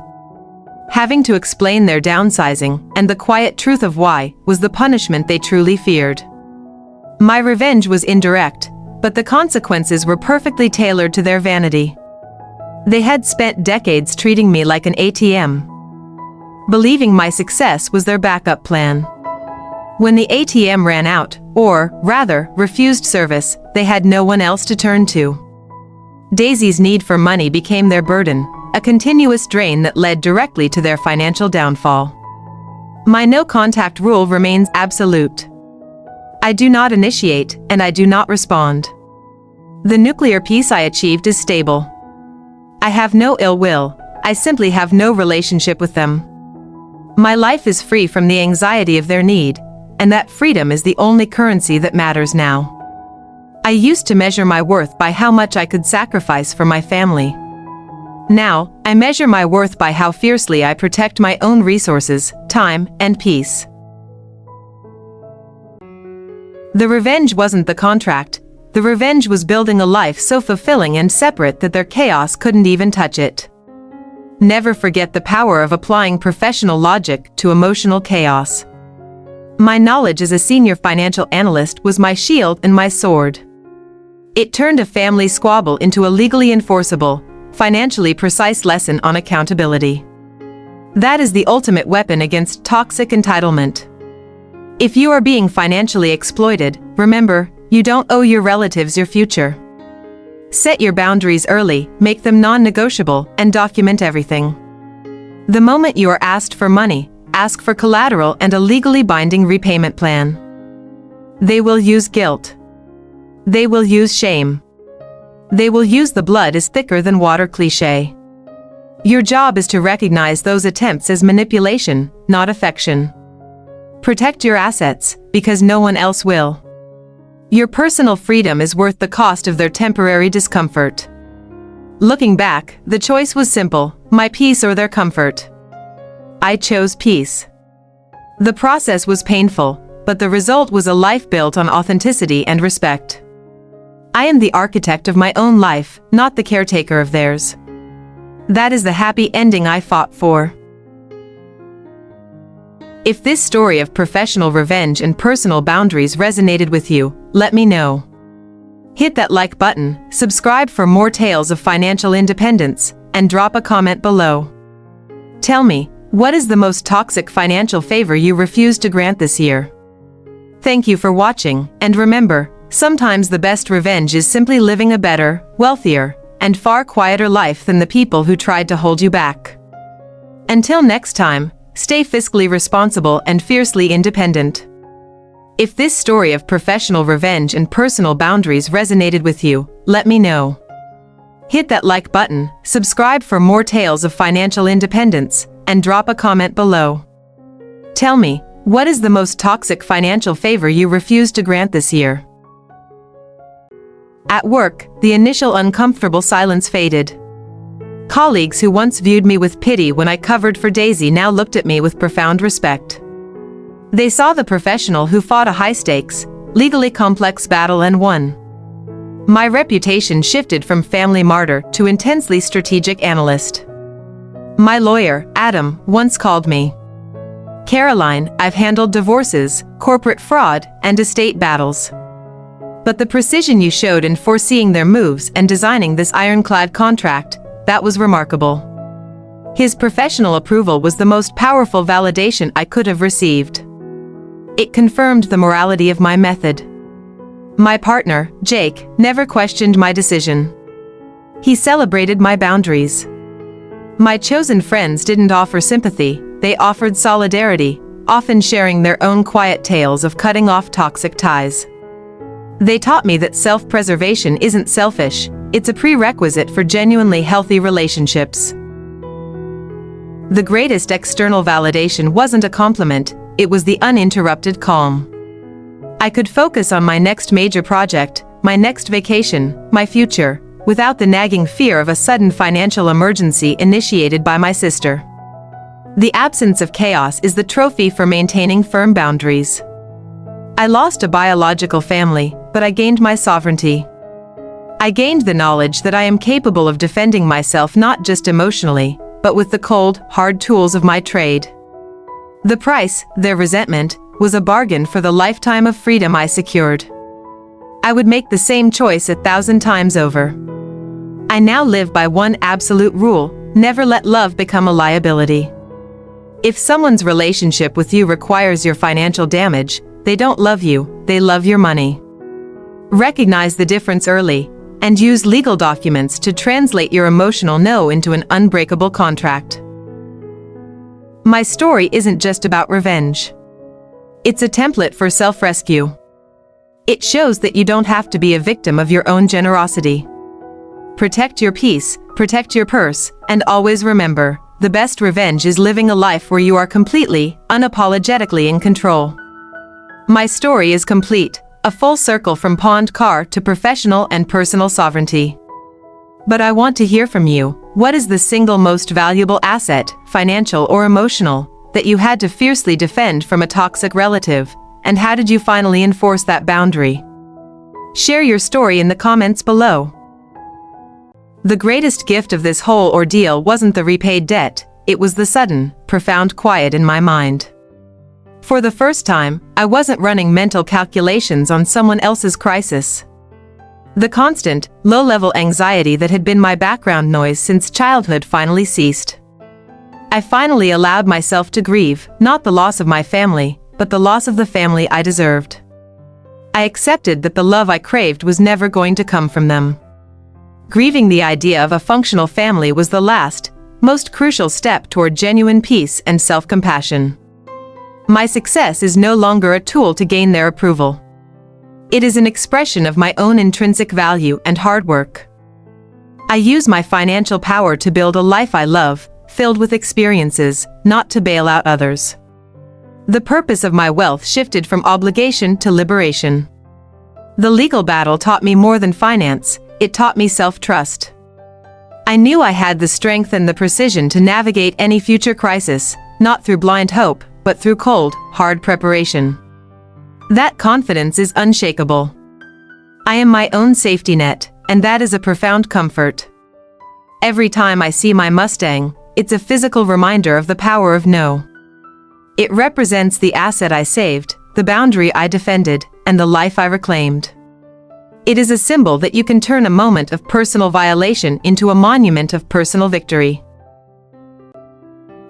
Having to explain their downsizing and the quiet truth of why was the punishment they truly feared. My revenge was indirect, but the consequences were perfectly tailored to their vanity. They had spent decades treating me like an ATM, believing my success was their backup plan. When the ATM ran out, or, rather, refused service, they had no one else to turn to. Daisy's need for money became their burden, a continuous drain that led directly to their financial downfall. My no-contact rule remains absolute. I do not initiate, and I do not respond. The nuclear peace I achieved is stable. I have no ill will, I simply have no relationship with them. My life is free from the anxiety of their need, and that freedom is the only currency that matters now. I used to measure my worth by how much I could sacrifice for my family. Now, I measure my worth by how fiercely I protect my own resources, time, and peace. The revenge wasn't the contract. The revenge was building a life so fulfilling and separate that their chaos couldn't even touch it. Never forget the power of applying professional logic to emotional chaos. My knowledge as a senior financial analyst was my shield and my sword. It turned a family squabble into a legally enforceable, financially precise lesson on accountability. That is the ultimate weapon against toxic entitlement. If you are being financially exploited, remember, you don't owe your relatives your future. Set your boundaries early, make them non-negotiable, and document everything. The moment you are asked for money, ask for collateral and a legally binding repayment plan. They will use guilt. They will use shame. They will use the blood is thicker than water cliché. Your job is to recognize those attempts as manipulation, not affection. Protect your assets, because no one else will. Your personal freedom is worth the cost of their temporary discomfort. Looking back, the choice was simple, my peace or their comfort. I chose peace. The process was painful, but the result was a life built on authenticity and respect. I am the architect of my own life, not the caretaker of theirs. That is the happy ending I fought for. If this story of professional revenge and personal boundaries resonated with you, let me know. Hit that like button, subscribe for more tales of financial independence, and drop a comment below. Tell me, what is the most toxic financial favor you refuse to grant this year? Thank you for watching, and remember, sometimes the best revenge is simply living a better, wealthier, and far quieter life than the people who tried to hold you back. Until next time, stay fiscally responsible and fiercely independent. If this story of professional revenge and personal boundaries resonated with you, let me know. Hit that like button, subscribe for more tales of financial independence, and drop a comment below. Tell me, what is the most toxic financial favor you refuse to grant this year? At work, the initial uncomfortable silence faded. Colleagues who once viewed me with pity when I covered for Daisy now looked at me with profound respect. They saw the professional who fought a high-stakes, legally complex battle and won. My reputation shifted from family martyr to intensely strategic analyst. My lawyer, Adam, once called me Caroline. I've handled divorces, corporate fraud, and estate battles. But the precision you showed in foreseeing their moves and designing this ironclad contract, that was remarkable. His professional approval was the most powerful validation I could have received. It confirmed the morality of my method. My partner, Jake, never questioned my decision. He celebrated my boundaries. My chosen friends didn't offer sympathy, they offered solidarity, often sharing their own quiet tales of cutting off toxic ties. They taught me that self-preservation isn't selfish, it's a prerequisite for genuinely healthy relationships. The greatest external validation wasn't a compliment, it was the uninterrupted calm. I could focus on my next major project, my next vacation, my future, without the nagging fear of a sudden financial emergency initiated by my sister. The absence of chaos is the trophy for maintaining firm boundaries. I lost a biological family, but I gained my sovereignty. I gained the knowledge that I am capable of defending myself not just emotionally, but with the cold, hard tools of my trade. The price, their resentment, was a bargain for the lifetime of freedom I secured. I would make the same choice 1,000 times over. I now live by one absolute rule: never let love become a liability. If someone's relationship with you requires your financial damage, they don't love you, they love your money. Recognize the difference early, and use legal documents to translate your emotional no into an unbreakable contract. My story isn't just about revenge. It's a template for self-rescue. It shows that you don't have to be a victim of your own generosity. Protect your peace, protect your purse, and always remember, the best revenge is living a life where you are completely, unapologetically in control. My story is complete, a full circle from pawned car to professional and personal sovereignty. But I want to hear from you. What is the single most valuable asset, financial or emotional, that you had to fiercely defend from a toxic relative, and how did you finally enforce that boundary? Share your story in the comments below. The greatest gift of this whole ordeal wasn't the repaid debt, it was the sudden, profound quiet in my mind. For the first time, I wasn't running mental calculations on someone else's crisis. The constant, low-level anxiety that had been my background noise since childhood finally ceased. I finally allowed myself to grieve, not the loss of my family, but the loss of the family I deserved. I accepted that the love I craved was never going to come from them. Grieving the idea of a functional family was the last, most crucial step toward genuine peace and self-compassion. My success is no longer a tool to gain their approval. It is an expression of my own intrinsic value and hard work. I use my financial power to build a life I love, filled with experiences, not to bail out others. The purpose of my wealth shifted from obligation to liberation. The legal battle taught me more than finance, it taught me self-trust. I knew I had the strength and the precision to navigate any future crisis, not through blind hope, but through cold, hard preparation. That confidence is unshakable. I am my own safety net, and that is a profound comfort. Every time I see my Mustang, it's a physical reminder of the power of no. It represents the asset I saved, the boundary I defended, and the life I reclaimed. It is a symbol that you can turn a moment of personal violation into a monument of personal victory.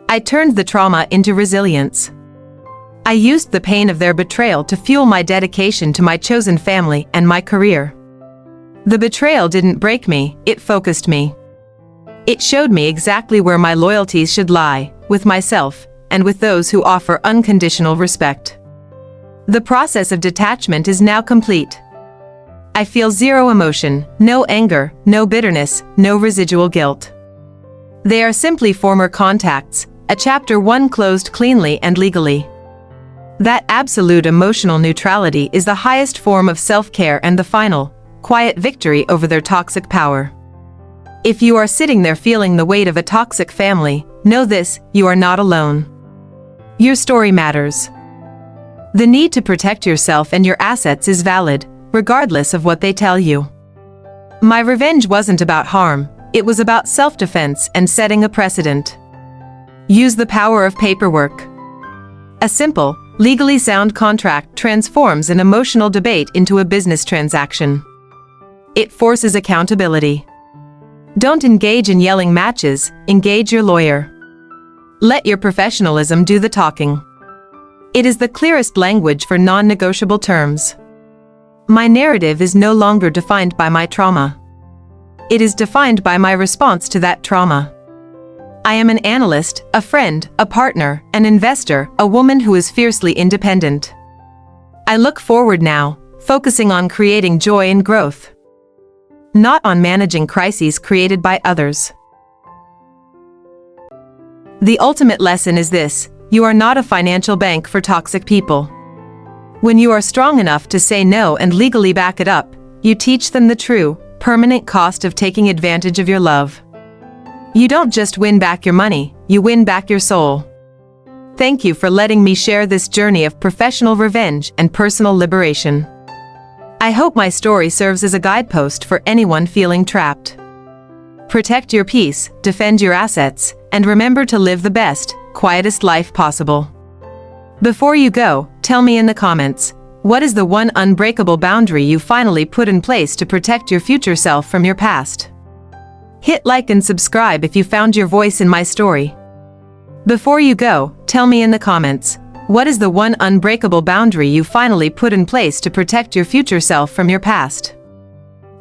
I turned the trauma into resilience. I used the pain of their betrayal to fuel my dedication to my chosen family and my career. The betrayal didn't break me, it focused me. It showed me exactly where my loyalties should lie, with myself, and with those who offer unconditional respect. The process of detachment is now complete. I feel zero emotion, no anger, no bitterness, no residual guilt. They are simply former contacts, a chapter 1 closed cleanly and legally. That absolute emotional neutrality is the highest form of self-care and the final, quiet victory over their toxic power. If you are sitting there feeling the weight of a toxic family, know this: you are not alone. Your story matters. The need to protect yourself and your assets is valid, regardless of what they tell you. My revenge wasn't about harm, it was about self-defense and setting a precedent. Use the power of paperwork. A simple, legally sound contract transforms an emotional debate into a business transaction. It forces accountability. Don't engage in yelling matches, engage your lawyer. Let your professionalism do the talking. It is the clearest language for non-negotiable terms. My narrative is no longer defined by my trauma. It is defined by my response to that trauma. I am an analyst, a friend, a partner, an investor, a woman who is fiercely independent. I look forward now, focusing on creating joy and growth, not on managing crises created by others. The ultimate lesson is this: you are not a financial bank for toxic people. When you are strong enough to say no and legally back it up, you teach them the true, permanent cost of taking advantage of your love. You don't just win back your money, you win back your soul. Thank you for letting me share this journey of professional revenge and personal liberation. I hope my story serves as a guidepost for anyone feeling trapped. Protect your peace, defend your assets, and remember to live the best, quietest life possible. Before you go, tell me in the comments, what is the one unbreakable boundary you finally put in place to protect your future self from your past? Hit like and subscribe if you found your voice in my story. Before you go, tell me in the comments, what is the one unbreakable boundary you finally put in place to protect your future self from your past?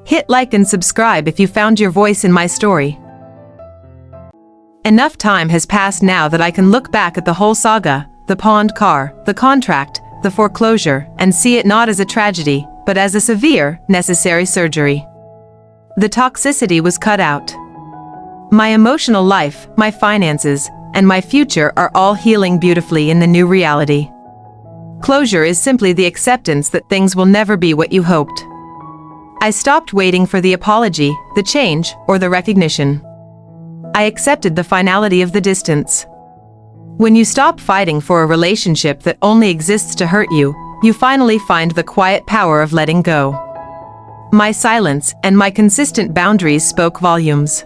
Hit like and subscribe if you found your voice in my story. Enough time has passed now that I can look back at the whole saga, the pawned car, the contract, the foreclosure, and see it not as a tragedy, but as a severe, necessary surgery. The toxicity was cut out. My emotional life, my finances, and my future are all healing beautifully in the new reality. Closure is simply the acceptance that things will never be what you hoped. I stopped waiting for the apology, the change, or the recognition. I accepted the finality of the distance. When you stop fighting for a relationship that only exists to hurt you, you finally find the quiet power of letting go. My silence and my consistent boundaries spoke volumes.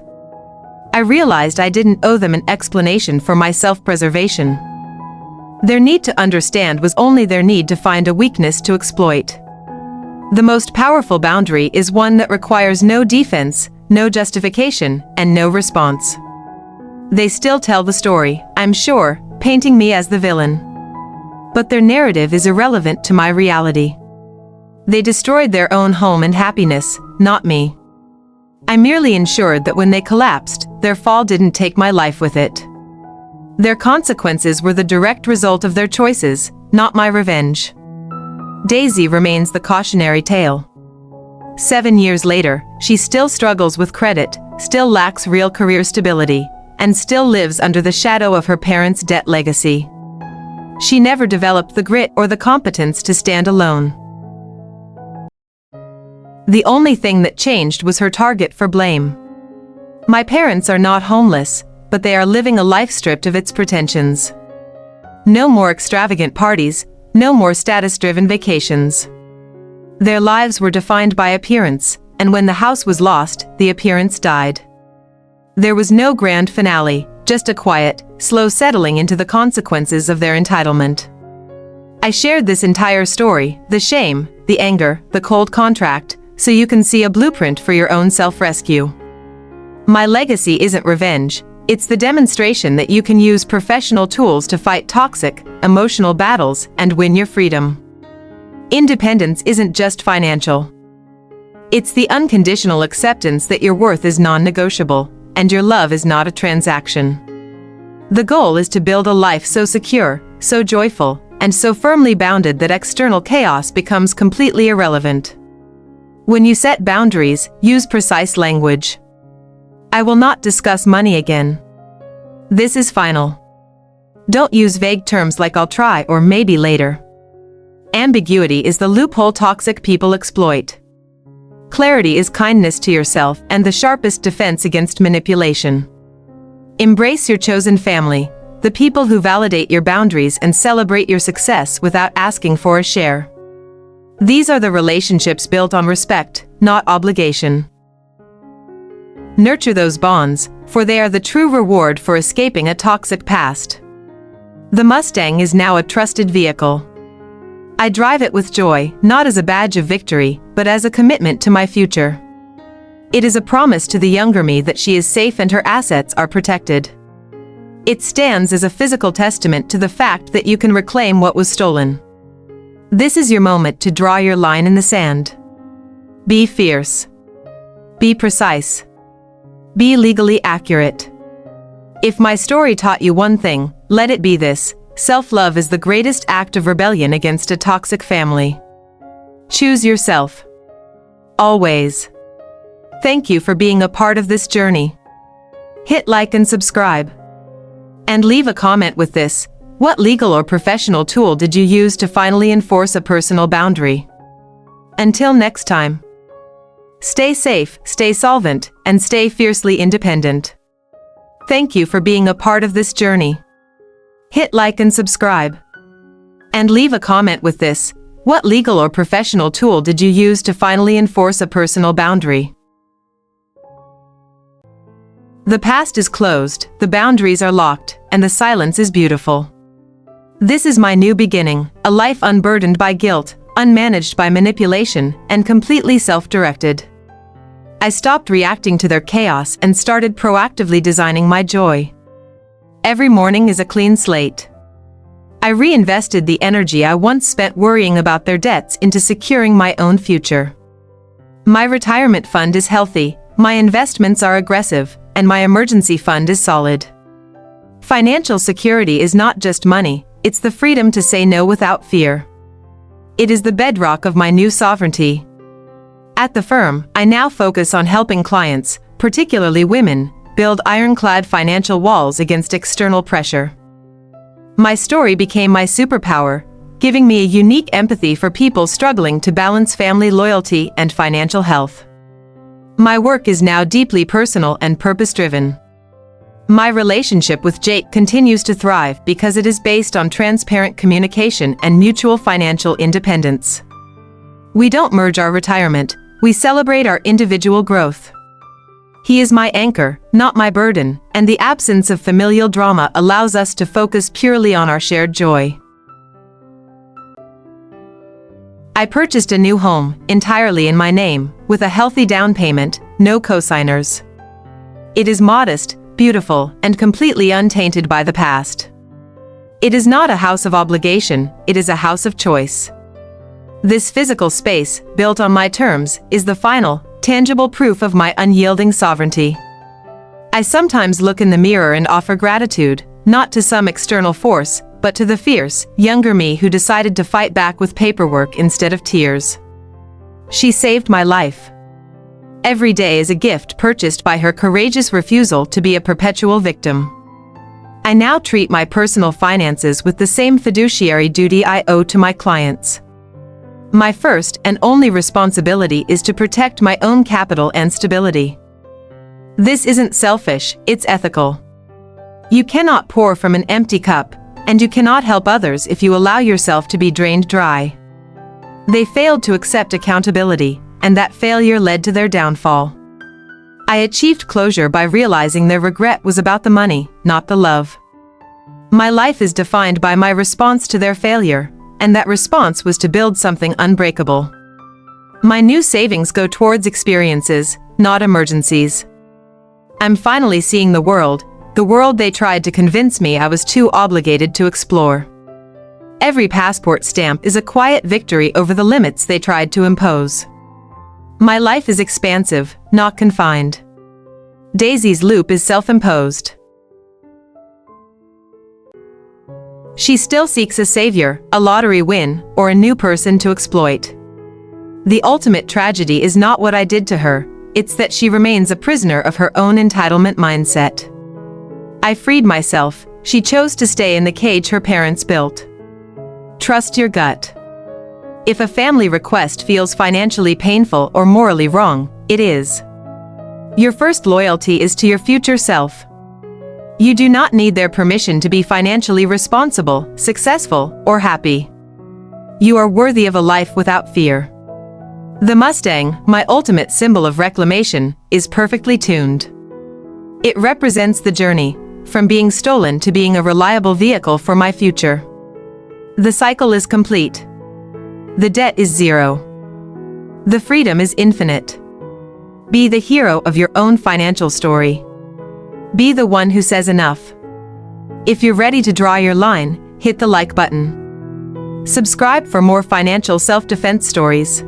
I realized I didn't owe them an explanation for my self-preservation. Their need to understand was only their need to find a weakness to exploit. The most powerful boundary is one that requires no defense, no justification, and no response. They still tell the story, I'm sure, painting me as the villain. But their narrative is irrelevant to my reality. They destroyed their own home and happiness, not me. I merely ensured that when they collapsed, their fall didn't take my life with it. Their consequences were the direct result of their choices, not my revenge. Daisy remains the cautionary tale. 7 years later, she still struggles with credit, still lacks real career stability, and still lives under the shadow of her parents' debt legacy. She never developed the grit or the competence to stand alone. The only thing that changed was her target for blame. My parents are not homeless, but they are living a life stripped of its pretensions. No more extravagant parties, no more status-driven vacations. Their lives were defined by appearance, and when the house was lost, the appearance died. There was no grand finale, just a quiet, slow settling into the consequences of their entitlement. I shared this entire story, the shame, the anger, the cold contract, so you can see a blueprint for your own self-rescue. My legacy isn't revenge, it's the demonstration that you can use professional tools to fight toxic, emotional battles and win your freedom. Independence isn't just financial. It's the unconditional acceptance that your worth is non-negotiable, and your love is not a transaction. The goal is to build a life so secure, so joyful, and so firmly bounded that external chaos becomes completely irrelevant. When you set boundaries, use precise language. I will not discuss money again. This is final. Don't use vague terms like I'll try or maybe later. Ambiguity is the loophole toxic people exploit. Clarity is kindness to yourself and the sharpest defense against manipulation. Embrace your chosen family, the people who validate your boundaries and celebrate your success without asking for a share. These are the relationships built on respect, not obligation. Nurture those bonds, for they are the true reward for escaping a toxic past. The Mustang is now a trusted vehicle. I drive it with joy, not as a badge of victory, but as a commitment to my future. It is a promise to the younger me that she is safe and her assets are protected. It stands as a physical testament to the fact that you can reclaim what was stolen. This is your moment to draw your line in the sand. Be fierce. Be precise. Be legally accurate. If my story taught you one thing, let it be this: self-love is the greatest act of rebellion against a toxic family. Choose yourself. Always. Thank you for being a part of this journey. Hit like and subscribe. And leave a comment with this: what legal or professional tool did you use to finally enforce a personal boundary? Until next time. Stay safe, stay solvent, and stay fiercely independent. Thank you for being a part of this journey. Hit like and subscribe. And leave a comment with this: what legal or professional tool did you use to finally enforce a personal boundary? The past is closed, the boundaries are locked, and the silence is beautiful. This is my new beginning, a life unburdened by guilt, unmanaged by manipulation, and completely self-directed. I stopped reacting to their chaos and started proactively designing my joy. Every morning is a clean slate. I reinvested the energy I once spent worrying about their debts into securing my own future. My retirement fund is healthy, my investments are aggressive, and my emergency fund is solid. Financial security is not just money, it's the freedom to say no without fear. It is the bedrock of my new sovereignty. At the firm, I now focus on helping clients, particularly women, build ironclad financial walls against external pressure. My story became my superpower, giving me a unique empathy for people struggling to balance family loyalty and financial health. My work is now deeply personal and purpose-driven. My relationship with Jake continues to thrive because it is based on transparent communication and mutual financial independence. We don't merge our retirement, we celebrate our individual growth. He is my anchor, not my burden, and the absence of familial drama allows us to focus purely on our shared joy. I purchased a new home, entirely in my name, with a healthy down payment, no cosigners. It is modest, beautiful, and completely untainted by the past. It is not a house of obligation, it is a house of choice. This physical space, built on my terms, is the final, tangible proof of my unyielding sovereignty. I sometimes look in the mirror and offer gratitude, not to some external force, but to the fierce, younger me who decided to fight back with paperwork instead of tears. She saved my life. Every day is a gift purchased by her courageous refusal to be a perpetual victim. I now treat my personal finances with the same fiduciary duty I owe to my clients. My first and only responsibility is to protect my own capital and stability. This isn't selfish, it's ethical. You cannot pour from an empty cup, and you cannot help others if you allow yourself to be drained dry. They failed to accept accountability, and that failure led to their downfall. I achieved closure by realizing their regret was about the money, not the love. My life is defined by my response to their failure, and that response was to build something unbreakable. My new savings go towards experiences, not emergencies. I'm finally seeing the world they tried to convince me I was too obligated to explore. Every passport stamp is a quiet victory over the limits they tried to impose. My life is expansive, not confined. Daisy's loop is self-imposed. She still seeks a savior, a lottery win, or a new person to exploit. The ultimate tragedy is not what I did to her, it's that she remains a prisoner of her own entitlement mindset. I freed myself, she chose to stay in the cage her parents built. Trust your gut. If a family request feels financially painful or morally wrong, it is. Your first loyalty is to your future self. You do not need their permission to be financially responsible, successful, or happy. You are worthy of a life without fear. The Mustang, my ultimate symbol of reclamation, is perfectly tuned. It represents the journey, from being stolen to being a reliable vehicle for my future. The cycle is complete. The debt is zero. The freedom is infinite. Be the hero of your own financial story. Be the one who says enough. If you're ready to draw your line, hit the like button. Subscribe for more financial self-defense stories.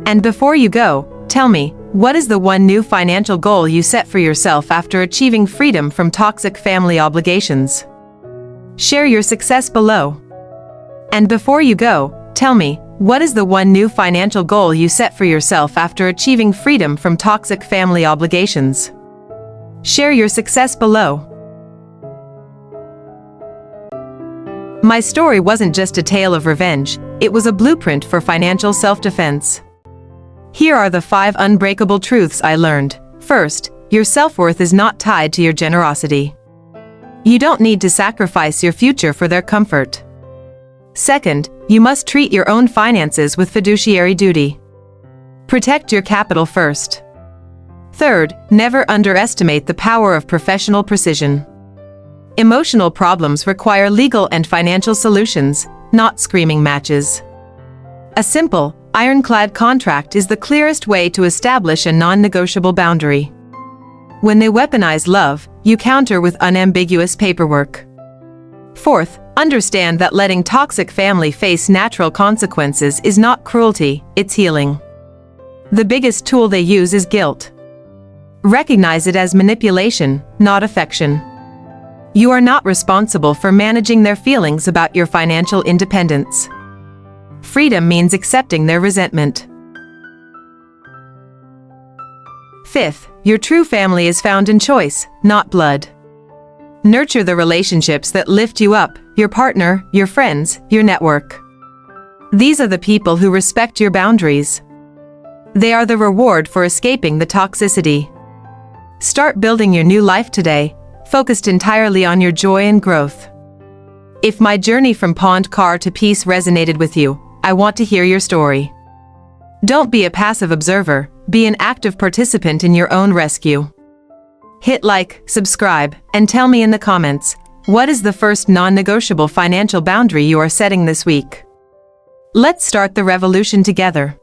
And before you go, tell me, what is the one new financial goal you set for yourself after achieving freedom from toxic family obligations? Share your success below. And before you go, tell me, what is the one new financial goal you set for yourself after achieving freedom from toxic family obligations? Share your success below. My story wasn't just a tale of revenge, it was a blueprint for financial self-defense. Here are the 5 unbreakable truths I learned. First, your self-worth is not tied to your generosity. You don't need to sacrifice your future for their comfort. Second, you must treat your own finances with fiduciary duty. Protect your capital first. Third, never underestimate the power of professional precision. Emotional problems require legal and financial solutions, not screaming matches. A simple, ironclad contract is the clearest way to establish a non-negotiable boundary. When they weaponize love, you counter with unambiguous paperwork. Fourth, understand that letting toxic family face natural consequences is not cruelty, it's healing. The biggest tool they use is guilt. Recognize it as manipulation, not affection. You are not responsible for managing their feelings about your financial independence. Freedom means accepting their resentment. Fifth, your true family is found in choice, not blood. Nurture the relationships that lift you up, your partner, your friends, your network. These are the people who respect your boundaries. They are the reward for escaping the toxicity. Start building your new life today, focused entirely on your joy and growth. If my journey from pawned car to peace resonated with you, I want to hear your story. Don't be a passive observer, be an active participant in your own rescue. Hit like, subscribe, and tell me in the comments, what is the first non-negotiable financial boundary you are setting this week? Let's start the revolution together.